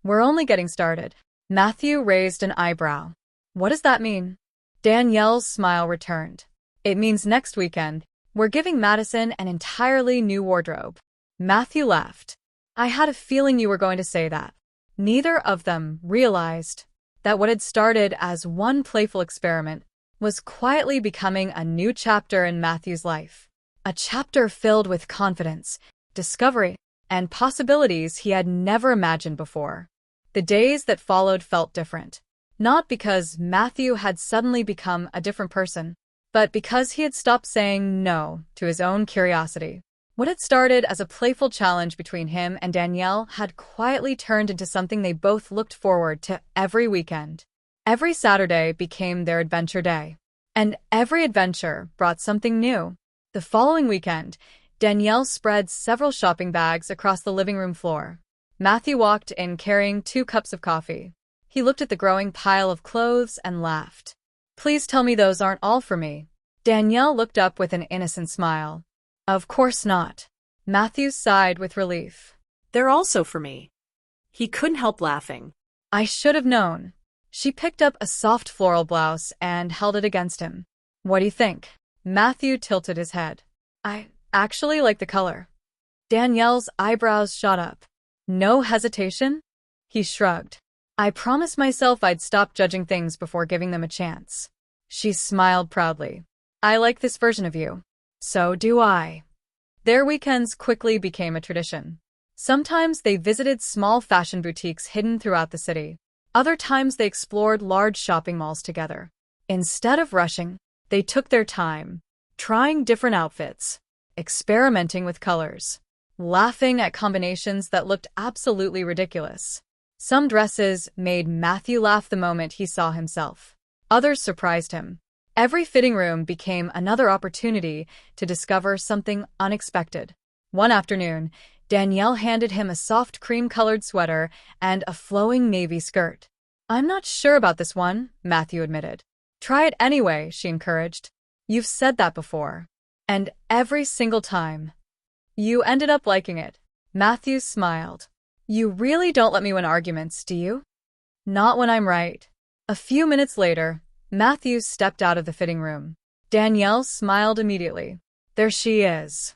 we're only getting started. Matthew raised an eyebrow. What does that mean? Danielle's smile returned. It means next weekend, we're giving Madison an entirely new wardrobe. Matthew laughed. I had a feeling you were going to say that. Neither of them realized that what had started as one playful experiment was quietly becoming a new chapter in Matthew's life. A chapter filled with confidence, discovery, and possibilities he had never imagined before. The days that followed felt different. Not because Matthew had suddenly become a different person, but because he had stopped saying no to his own curiosity. What had started as a playful challenge between him and Danielle had quietly turned into something they both looked forward to every weekend. Every Saturday became their adventure day, and every adventure brought something new. The following weekend, Danielle spread several shopping bags across the living room floor. Matthew walked in carrying 2 cups of coffee. He looked at the growing pile of clothes and laughed. Please tell me those aren't all for me. Danielle looked up with an innocent smile. Of course not. Matthew sighed with relief.
They're also for me. He couldn't help laughing.
I should have known. She picked up a soft floral blouse and held it against him. What do you think? Matthew tilted his head. I actually like the color. Danielle's eyebrows shot up. No hesitation? He shrugged. I promised myself I'd stop judging things before giving them a chance. She smiled proudly. I like this version of you. So do I. Their weekends quickly became a tradition. Sometimes they visited small fashion boutiques hidden throughout the city. Other times they explored large shopping malls together. Instead of rushing, they took their time, trying different outfits, experimenting with colors, laughing at combinations that looked absolutely ridiculous. Some dresses made Matthew laugh the moment he saw himself. Others surprised him. Every fitting room became another opportunity to discover something unexpected. One afternoon, Danielle handed him a soft cream-colored sweater and a flowing navy skirt. "I'm not sure about this one," Matthew admitted. "Try it anyway," she encouraged. "You've said that before. And every single time, you ended up liking it." Matthew smiled. "You really don't let me win arguments, do you?" "Not when I'm right." A few minutes later, Matthew stepped out of the fitting room. Danielle smiled immediately. "There she is."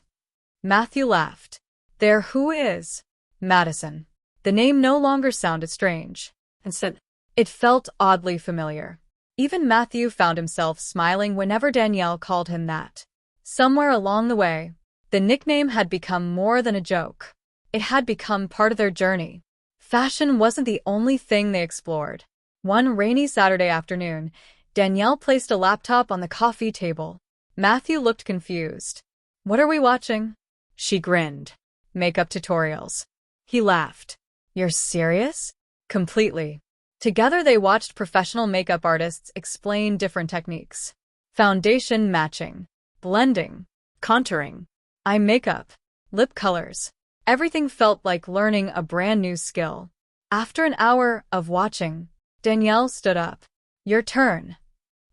Matthew laughed. "There who is?" "Madison." The name no longer sounded strange. Instead, it felt oddly familiar. Even Matthew found himself smiling whenever Danielle called him that. Somewhere along the way, the nickname had become more than a joke. It had become part of their journey. Fashion wasn't the only thing they explored. One rainy Saturday afternoon, Danielle placed a laptop on the coffee table. Matthew looked confused. "What are we watching?" She grinned. "Makeup tutorials." He laughed. "You're serious?" "Completely." Together they watched professional makeup artists explain different techniques. Foundation matching, blending, contouring, eye makeup, lip colors. Everything felt like learning a brand new skill. After an hour of watching, Danielle stood up. "Your turn."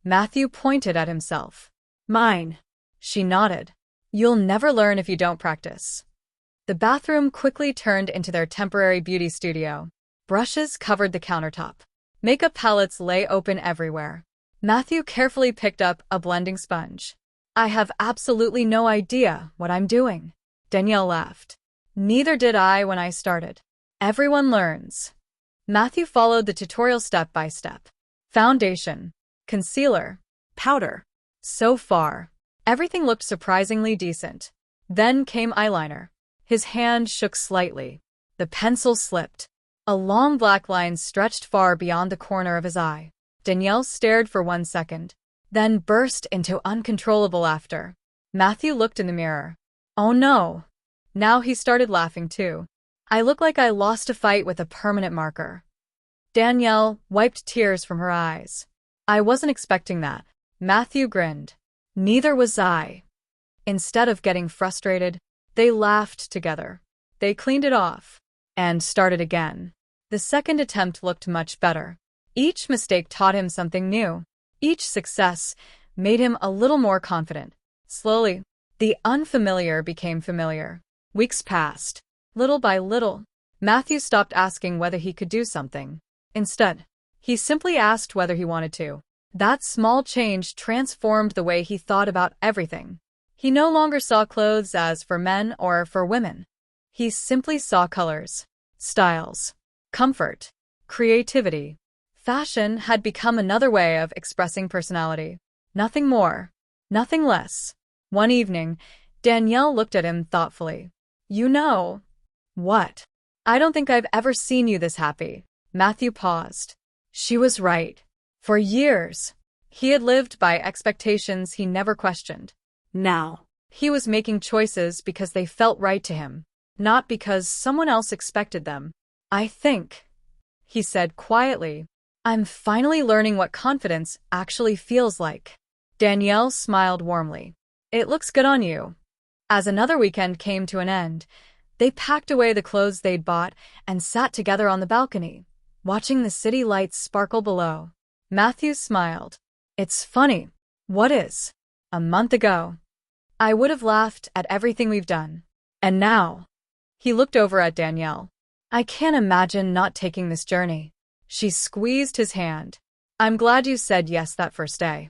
Matthew pointed at himself. "Mine." She nodded. "You'll never learn if you don't practice." The bathroom quickly turned into their temporary beauty studio. Brushes covered the countertop. Makeup palettes lay open everywhere. Matthew carefully picked up a blending sponge. "I have absolutely no idea what I'm doing." Danielle laughed. "Neither did I when I started." "Everyone learns." Matthew followed the tutorial step by step. Foundation, concealer, powder. So far, everything looked surprisingly decent. Then came eyeliner. His hand shook slightly. The pencil slipped. A long black line stretched far beyond the corner of his eye. Danielle stared for 1 second, then burst into uncontrollable laughter. Matthew looked in the mirror. "Oh no." Now he started laughing too. "I look like I lost a fight with a permanent marker." Danielle wiped tears from her eyes. "I wasn't expecting that." Matthew grinned. "Neither was I." Instead of getting frustrated, they laughed together. They cleaned it off and started again. The second attempt looked much better. Each mistake taught him something new. Each success made him a little more confident. Slowly, the unfamiliar became familiar. Weeks passed. Little by little, Matthew stopped asking whether he could do something. Instead, he simply asked whether he wanted to. That small change transformed the way he thought about everything. He no longer saw clothes as for men or for women. He simply saw colors, styles, comfort, creativity. Fashion had become another way of expressing personality. Nothing more, nothing less. One evening, Danielle looked at him thoughtfully. "You know what? I don't think I've ever seen you this happy." Matthew paused. She was right. For years, he had lived by expectations he never questioned. Now, he was making choices because they felt right to him, not because someone else expected them. "I think," he said quietly, "I'm finally learning what confidence actually feels like." Danielle smiled warmly. "It looks good on you." As another weekend came to an end, they packed away the clothes they'd bought and sat together on the balcony, watching the city lights sparkle below. Matthew smiled. "It's funny. What is? A month ago, I would have laughed at everything we've done. And now," he looked over at Danielle, "I can't imagine not taking this journey." She squeezed his hand. "I'm glad you said yes that first day."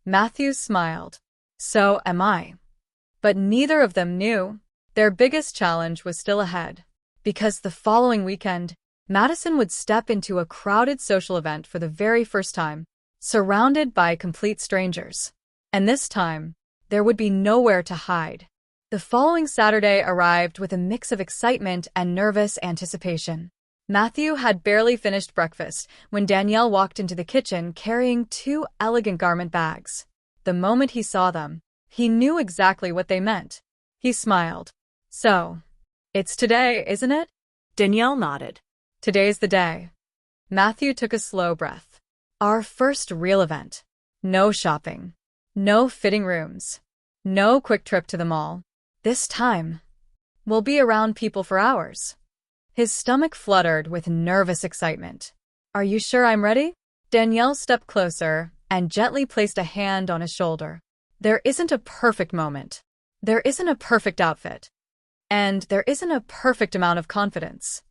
Matthew smiled. "So am I." But neither of them knew their biggest challenge was still ahead. Because the following weekend, Madison would step into a crowded social event for the very first time, surrounded by complete strangers. And this time, there would be nowhere to hide. The following Saturday arrived with a mix of excitement and nervous anticipation. Matthew had barely finished breakfast when Danielle walked into the kitchen carrying 2 elegant garment bags. The moment he saw them, he knew exactly what they meant. He smiled. So, it's today, isn't it?
Danielle nodded.
Today's the day. Matthew took a slow breath. Our first real event. No shopping. No fitting rooms. No quick trip to the mall. This time, we'll be around people for hours. His stomach fluttered with nervous excitement. Are you sure I'm ready? Danielle stepped closer and gently placed a hand on his shoulder. There isn't a perfect moment. There isn't a perfect outfit. And there isn't a perfect amount of confidence.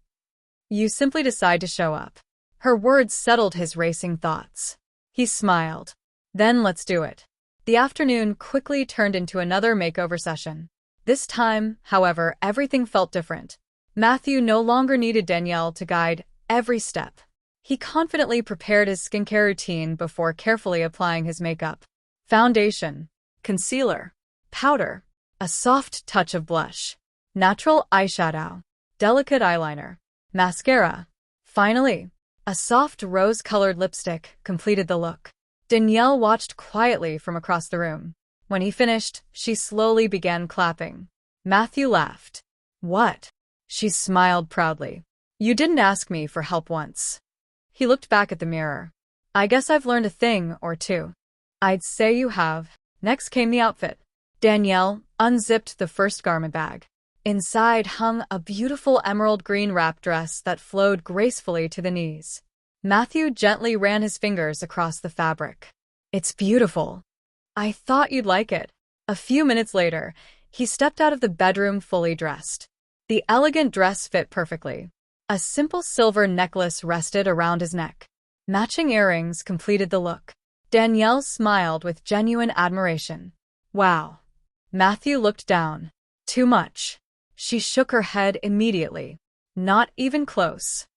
You simply decide to show up. Her words settled his racing thoughts. He smiled. Then let's do it. The afternoon quickly turned into another makeover session. This time, however, everything felt different. Matthew no longer needed Danielle to guide every step. He confidently prepared his skincare routine before carefully applying his makeup. Foundation, concealer, powder, a soft touch of blush, natural eyeshadow, delicate eyeliner, mascara. Finally, a soft rose-colored lipstick completed the look. Danielle watched quietly from across the room. When he finished, she slowly began clapping. Matthew laughed. What? She smiled proudly. You didn't ask me for help once. He looked back at the mirror. I guess I've learned a thing or two. I'd say you have. Next came the outfit. Danielle unzipped the first garment bag. Inside hung a beautiful emerald green wrap dress that flowed gracefully to the knees. Matthew gently ran his fingers across the fabric. It's beautiful. I thought you'd like it. A few minutes later, he stepped out of the bedroom fully dressed. The elegant dress fit perfectly. A simple silver necklace rested around his neck. Matching earrings completed the look. Danielle smiled with genuine admiration. Wow. Matthew looked down. Too much. She shook her head immediately. Not even close.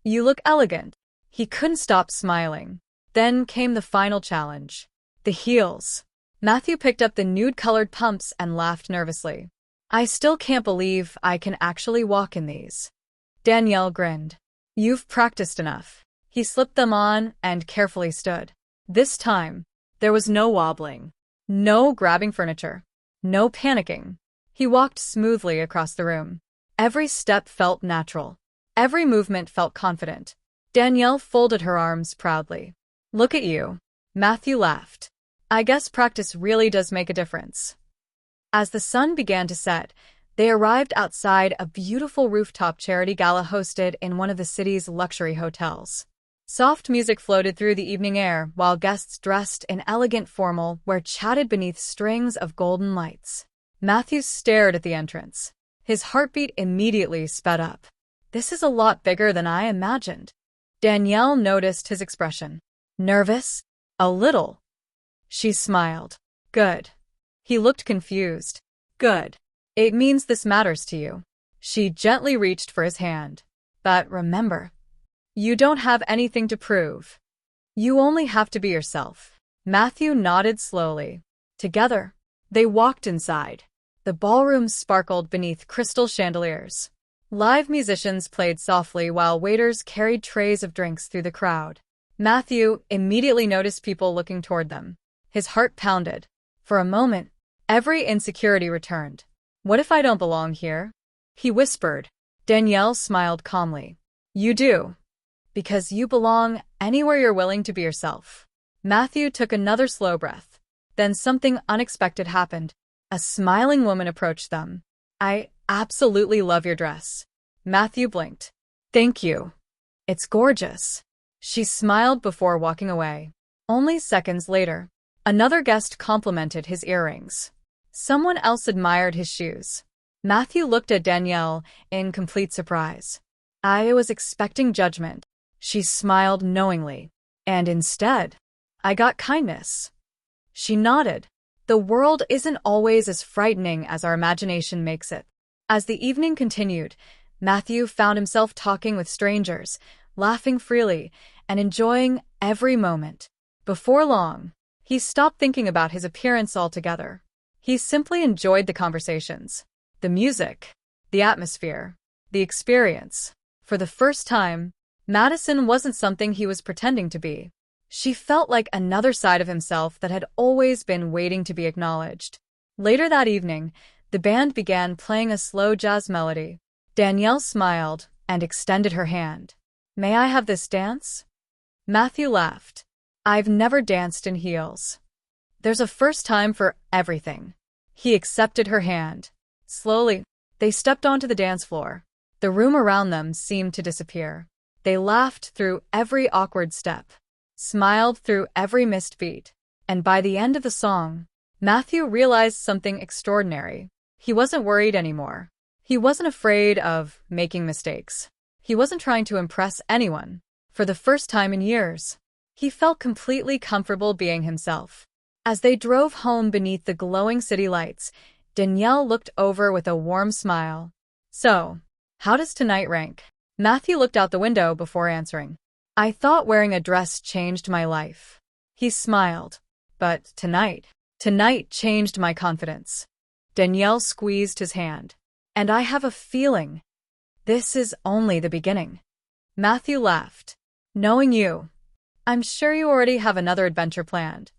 You look elegant. He couldn't stop smiling. Then came the final challenge. The heels. Matthew picked up the nude-colored pumps and laughed nervously. I still can't believe I can actually walk in these. Danielle grinned. You've practiced enough. He slipped them on and carefully stood. This time, there was no wobbling. No grabbing furniture. No panicking. He walked smoothly across the room. Every step felt natural. Every movement felt confident. Danielle folded her arms proudly. Look at you. Matthew laughed. I guess practice really does make a difference. As the sun began to set, they arrived outside a beautiful rooftop charity gala hosted in one of the city's luxury hotels. Soft music floated through the evening air while guests dressed in elegant formal wear chatted beneath strings of golden lights. Matthew stared at the entrance. His heartbeat immediately sped up. This is a lot bigger than I imagined. Danielle noticed his expression. Nervous? A little. She smiled. Good. He looked confused. Good. It means this matters to you. She gently reached for his hand. But remember, you don't have anything to prove. You only have to be yourself. Matthew nodded slowly. Together, they walked inside. The ballroom sparkled beneath crystal chandeliers. Live musicians played softly while waiters carried trays of drinks through the crowd. Matthew immediately noticed people looking toward them. His heart pounded. For a moment, every insecurity returned. What if I don't belong here? He whispered. Danielle smiled calmly. You do. Because you belong anywhere you're willing to be yourself. Matthew took another slow breath. Then something unexpected happened. A smiling woman approached them. I absolutely love your dress. Matthew blinked. Thank you. It's gorgeous. She smiled before walking away. Only seconds later, another guest complimented his earrings. Someone else admired his shoes. Matthew looked at Danielle in complete surprise. I was expecting judgment. She smiled knowingly. And instead, I got kindness. She nodded. The world isn't always as frightening as our imagination makes it. As the evening continued, Matthew found himself talking with strangers, laughing freely, and enjoying every moment. Before long, he stopped thinking about his appearance altogether. He simply enjoyed the conversations, the music, the atmosphere, the experience. For the first time, Madison wasn't something he was pretending to be. She felt like another side of himself that had always been waiting to be acknowledged. Later that evening, The band began playing a slow jazz melody. Danielle smiled and extended her hand. "May I have this dance?" Matthew laughed. "I've never danced in heels. There's a first time for everything." He accepted her hand. Slowly, they stepped onto the dance floor. The room around them seemed to disappear. They laughed through every awkward step, smiled through every missed beat. And by the end of the song, Matthew realized something extraordinary. He wasn't worried anymore. He wasn't afraid of making mistakes. He wasn't trying to impress anyone. For the first time in years, he felt completely comfortable being himself. As they drove home beneath the glowing city lights, Danielle looked over with a warm smile. "So, how does tonight rank?" Matthew looked out the window before answering. "I thought wearing a dress changed my life." He smiled. "But tonight changed my confidence." Danielle squeezed his hand. "And I have a feeling this is only the beginning." Matthew laughed. "Knowing you, I'm sure you already have another adventure planned."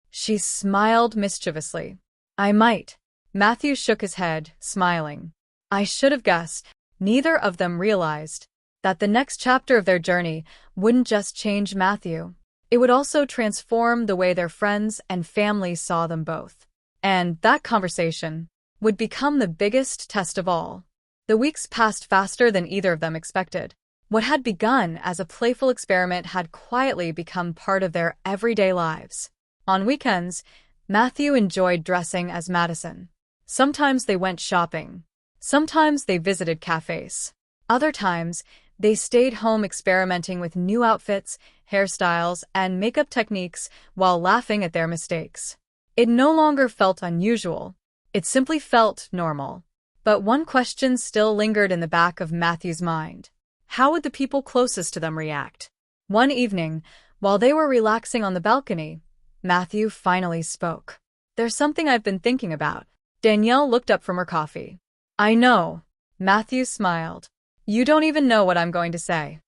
She smiled mischievously. "I might." Matthew shook his head, smiling. "I should have guessed." Neither of them realized that the next chapter of their journey wouldn't just change Matthew. It would also transform the way their friends and family saw them both. And that conversation would become the biggest test of all. The weeks passed faster than either of them expected. What had begun as a playful experiment had quietly become part of their everyday lives. On weekends, Matthew enjoyed dressing as Madison. Sometimes they went shopping. Sometimes they visited cafes. Other times, they stayed home experimenting with new outfits, hairstyles, and makeup techniques while laughing at their mistakes. It no longer felt unusual. It simply felt normal. But one question still lingered in the back of Matthew's mind. How would the people closest to them react? One evening, while they were relaxing on the balcony, Matthew finally spoke. "There's something I've been thinking about." Danielle looked up from her coffee. "I know." Matthew smiled. "You don't even know what I'm going to say.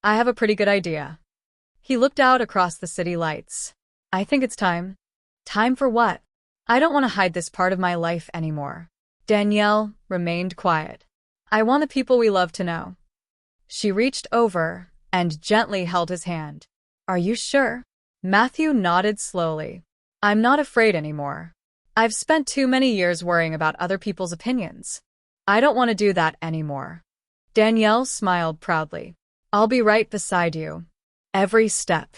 I have a pretty good idea." He looked out across the city lights. "I think it's time." "Time for what?" "I don't want to hide this part of my life anymore." Danielle remained quiet. "I want the people we love to know." She reached over and gently held his hand. "Are you sure?" Matthew nodded slowly. "I'm not afraid anymore. I've spent too many years worrying about other people's opinions. I don't want to do that anymore." Danielle smiled proudly. "I'll be right beside you. Every step."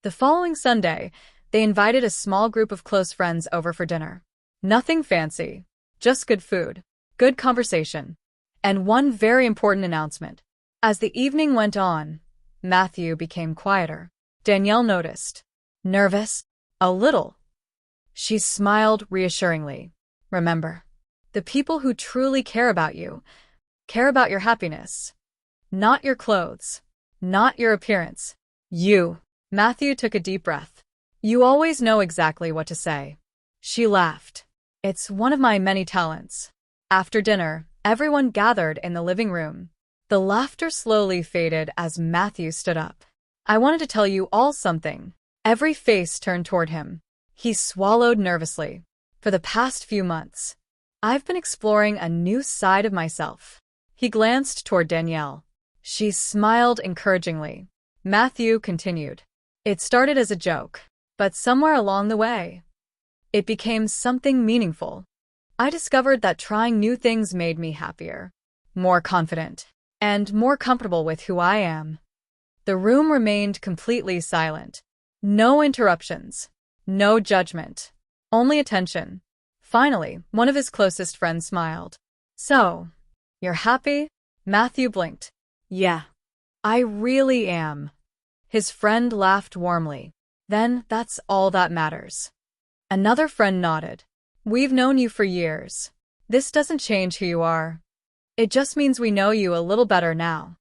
The following Sunday, they invited a small group of close friends over for dinner. Nothing fancy, just good food, good conversation, and one very important announcement. As the evening went on, Matthew became quieter. Danielle noticed. "Nervous?" "A little." She smiled reassuringly. "Remember, the people who truly care about you care about your happiness. Not your clothes. Not your appearance. You." Matthew took a deep breath. "You always know exactly what to say." She laughed. "It's one of my many talents." After dinner, everyone gathered in the living room. The laughter slowly faded as Matthew stood up. "I wanted to tell you all something." Every face turned toward him. He swallowed nervously. "For the past few months, I've been exploring a new side of myself." He glanced toward Danielle. She smiled encouragingly. Matthew continued. "It started as a joke, but somewhere along the way, it became something meaningful. I discovered that trying new things made me happier, more confident, and more comfortable with who I am." The room remained completely silent. No interruptions. No judgment. Only attention. Finally, one of his closest friends smiled. "So, you're happy?" Matthew blinked. "Yeah, I really am." His friend laughed warmly. "Then that's all that matters." Another friend nodded. "We've known you for years. This doesn't change who you are. It just means we know you a little better now."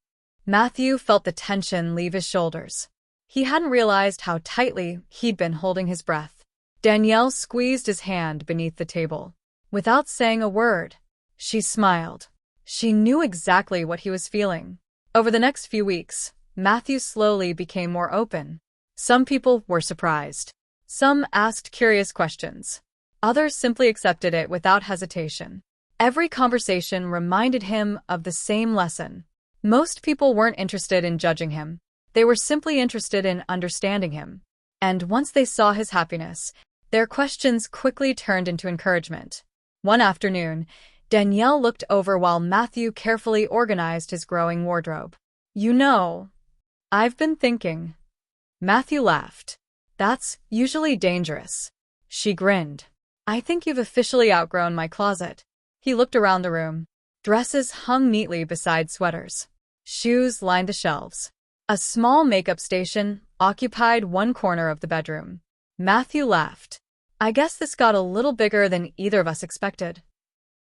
Matthew felt the tension leave his shoulders. He hadn't realized how tightly he'd been holding his breath. Danielle squeezed his hand beneath the table. Without saying a word, she smiled. She knew exactly what he was feeling. Over the next few weeks, Matthew slowly became more open. Some people were surprised. Some asked curious questions. Others simply accepted it without hesitation. Every conversation reminded him of the same lesson. Most people weren't interested in judging him. They were simply interested in understanding him. And once they saw his happiness, their questions quickly turned into encouragement. One afternoon, Danielle looked over while Matthew carefully organized his growing wardrobe. "You know, I've been thinking." Matthew laughed. "That's usually dangerous." She grinned. "I think you've officially outgrown my closet." He looked around the room. Dresses hung neatly beside sweaters. Shoes lined the shelves. A small makeup station occupied one corner of the bedroom. Matthew laughed. "I guess this got a little bigger than either of us expected."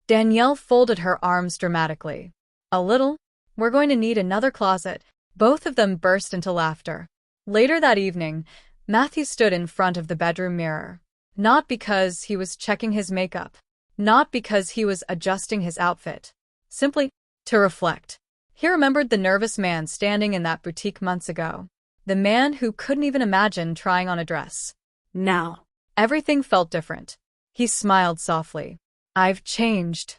Danielle folded her arms dramatically. "A little? We're going to need another closet." Both of them burst into laughter. Later that evening, Matthew stood in front of the bedroom mirror. Not because he was checking his makeup. Not because he was adjusting his outfit. Simply to reflect. He remembered the nervous man standing in that boutique months ago. The man who couldn't even imagine trying on a dress. Now, everything felt different. He smiled softly. "I've changed."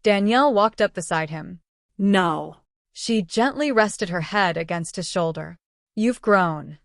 Danielle walked up beside him. "No." She gently rested her head against his shoulder. "You've grown."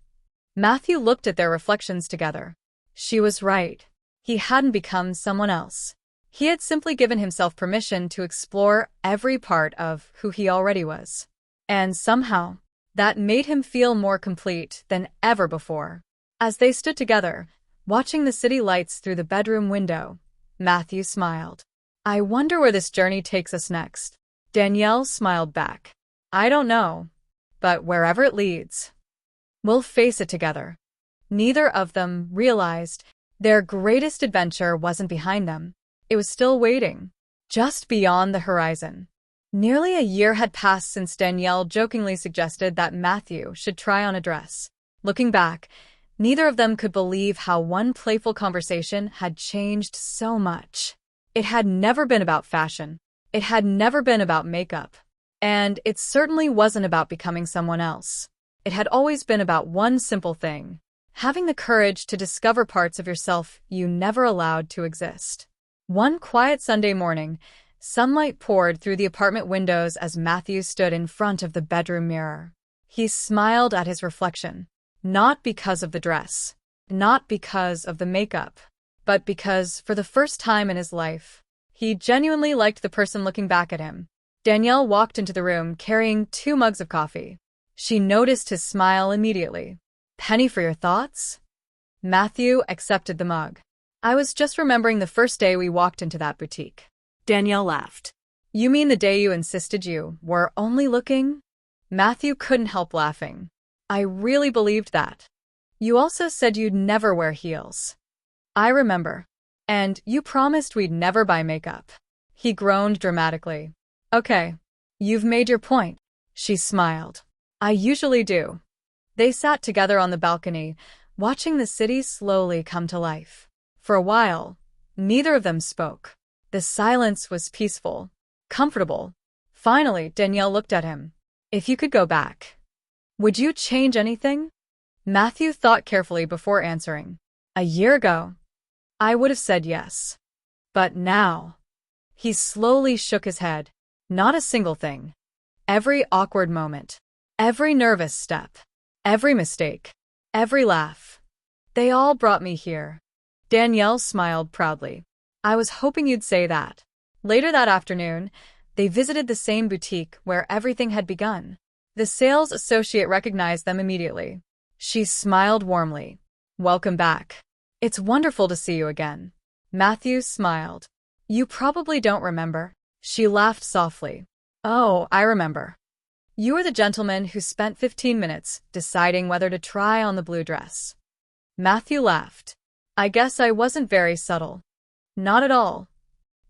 Matthew looked at their reflections together. She was right. He hadn't become someone else. He had simply given himself permission to explore every part of who he already was. And somehow, that made him feel more complete than ever before. As they stood together, watching the city lights through the bedroom window, Matthew smiled. "I wonder where this journey takes us next." Danielle smiled back. "I don't know, but wherever it leads, we'll face it together." Neither of them realized their greatest adventure wasn't behind them. It was still waiting, just beyond the horizon. Nearly a year had passed since Danielle jokingly suggested that Matthew should try on a dress. Looking back, neither of them could believe how one playful conversation had changed so much. It had never been about fashion. It had never been about makeup. And it certainly wasn't about becoming someone else. It had always been about one simple thing: having the courage to discover parts of yourself you never allowed to exist. One quiet Sunday morning, sunlight poured through the apartment windows as Matthew stood in front of the bedroom mirror. He smiled at his reflection, not because of the dress, not because of the makeup, but because, for the first time in his life, he genuinely liked the person looking back at him. Danielle walked into the room carrying 2 mugs of coffee. She noticed his smile immediately. "Penny for your thoughts?" Matthew accepted the mug. "I was just remembering the first day we walked into that boutique." Danielle laughed. "You mean the day you insisted you were only looking?" Matthew couldn't help laughing. "I really believed that. You also said you'd never wear heels." "I remember. And you promised we'd never buy makeup." He groaned dramatically. "Okay, you've made your point." She smiled. "I usually do." They sat together on the balcony, watching the city slowly come to life. For a while, neither of them spoke. The silence was peaceful, comfortable. Finally, Danielle looked at him. "If you could go back, would you change anything?" Matthew thought carefully before answering. "A year ago, I would have said yes. But now..." He slowly shook his head. "Not a single thing. Every awkward moment, every nervous step, every mistake, every laugh. They all brought me here." Danielle smiled proudly. "I was hoping you'd say that." Later that afternoon, they visited the same boutique where everything had begun. The sales associate recognized them immediately. She smiled warmly. "Welcome back. It's wonderful to see you again." Matthew smiled. "You probably don't remember." She laughed softly. "Oh, I remember. You were the gentleman who spent 15 minutes deciding whether to try on the blue dress." Matthew laughed. "I guess I wasn't very subtle." "Not at all."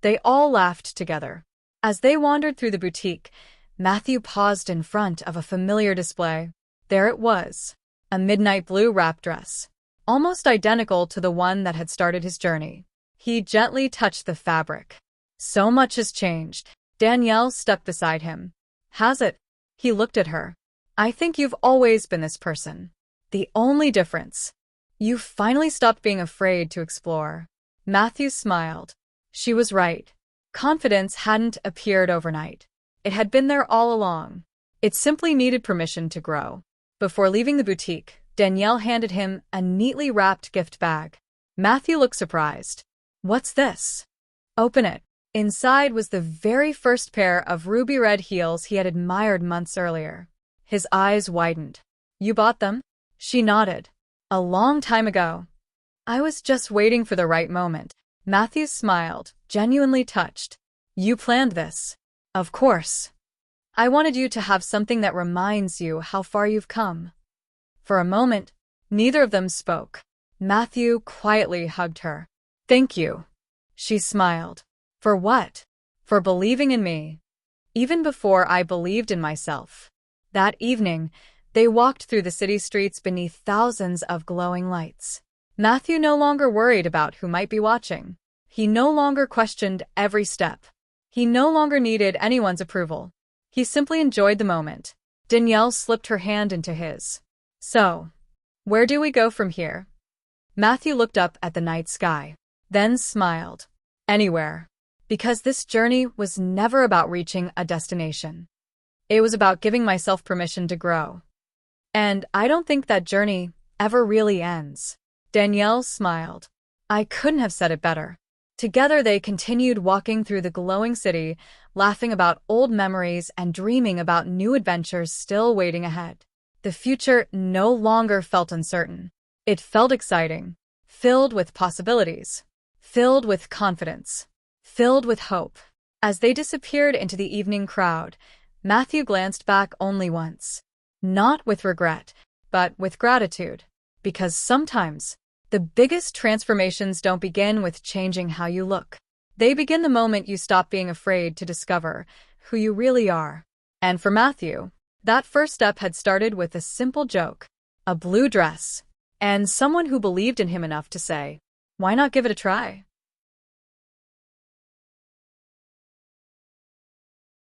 They all laughed together. As they wandered through the boutique, Matthew paused in front of a familiar display. There it was, a midnight blue wrap dress, almost identical to the one that had started his journey. He gently touched the fabric. "So much has changed." Danielle stepped beside him. "Has it?" He looked at her. "I think you've always been this person. The only difference, you've finally stopped being afraid to explore." Matthew smiled. She was right. Confidence hadn't appeared overnight. It had been there all along. It simply needed permission to grow. Before leaving the boutique, Danielle handed him a neatly wrapped gift bag. Matthew looked surprised. "What's this?" "Open it." Inside was the very first pair of ruby red heels he had admired months earlier. His eyes widened. "You bought them?" She nodded. "A long time ago." "I was just waiting for the right moment." Matthew smiled, genuinely touched. "You planned this?" "Of course. I wanted you to have something that reminds you how far you've come." For a moment, neither of them spoke. Matthew quietly hugged her. "Thank you." She smiled. "For what?" "For believing in me. Even before I believed in myself." That evening, they walked through the city streets beneath thousands of glowing lights. Matthew no longer worried about who might be watching. He no longer questioned every step. He no longer needed anyone's approval. He simply enjoyed the moment. Danielle slipped her hand into his. "So, where do we go from here?" Matthew looked up at the night sky, then smiled. "Anywhere." Because this journey was never about reaching a destination. It was about giving myself permission to grow. And I don't think that journey ever really ends. Danielle smiled. I couldn't have said it better. Together they continued walking through the glowing city, laughing about old memories and dreaming about new adventures still waiting ahead. The future no longer felt uncertain. It felt exciting, filled with possibilities, filled with confidence, filled with hope. As they disappeared into the evening crowd, Matthew glanced back only once. Not with regret, but with gratitude. Because sometimes, the biggest transformations don't begin with changing how you look. They begin the moment you stop being afraid to discover who you really are. And for Matthew, that first step had started with a simple joke, a blue dress, and someone who believed in him enough to say, "Why not give it a try?"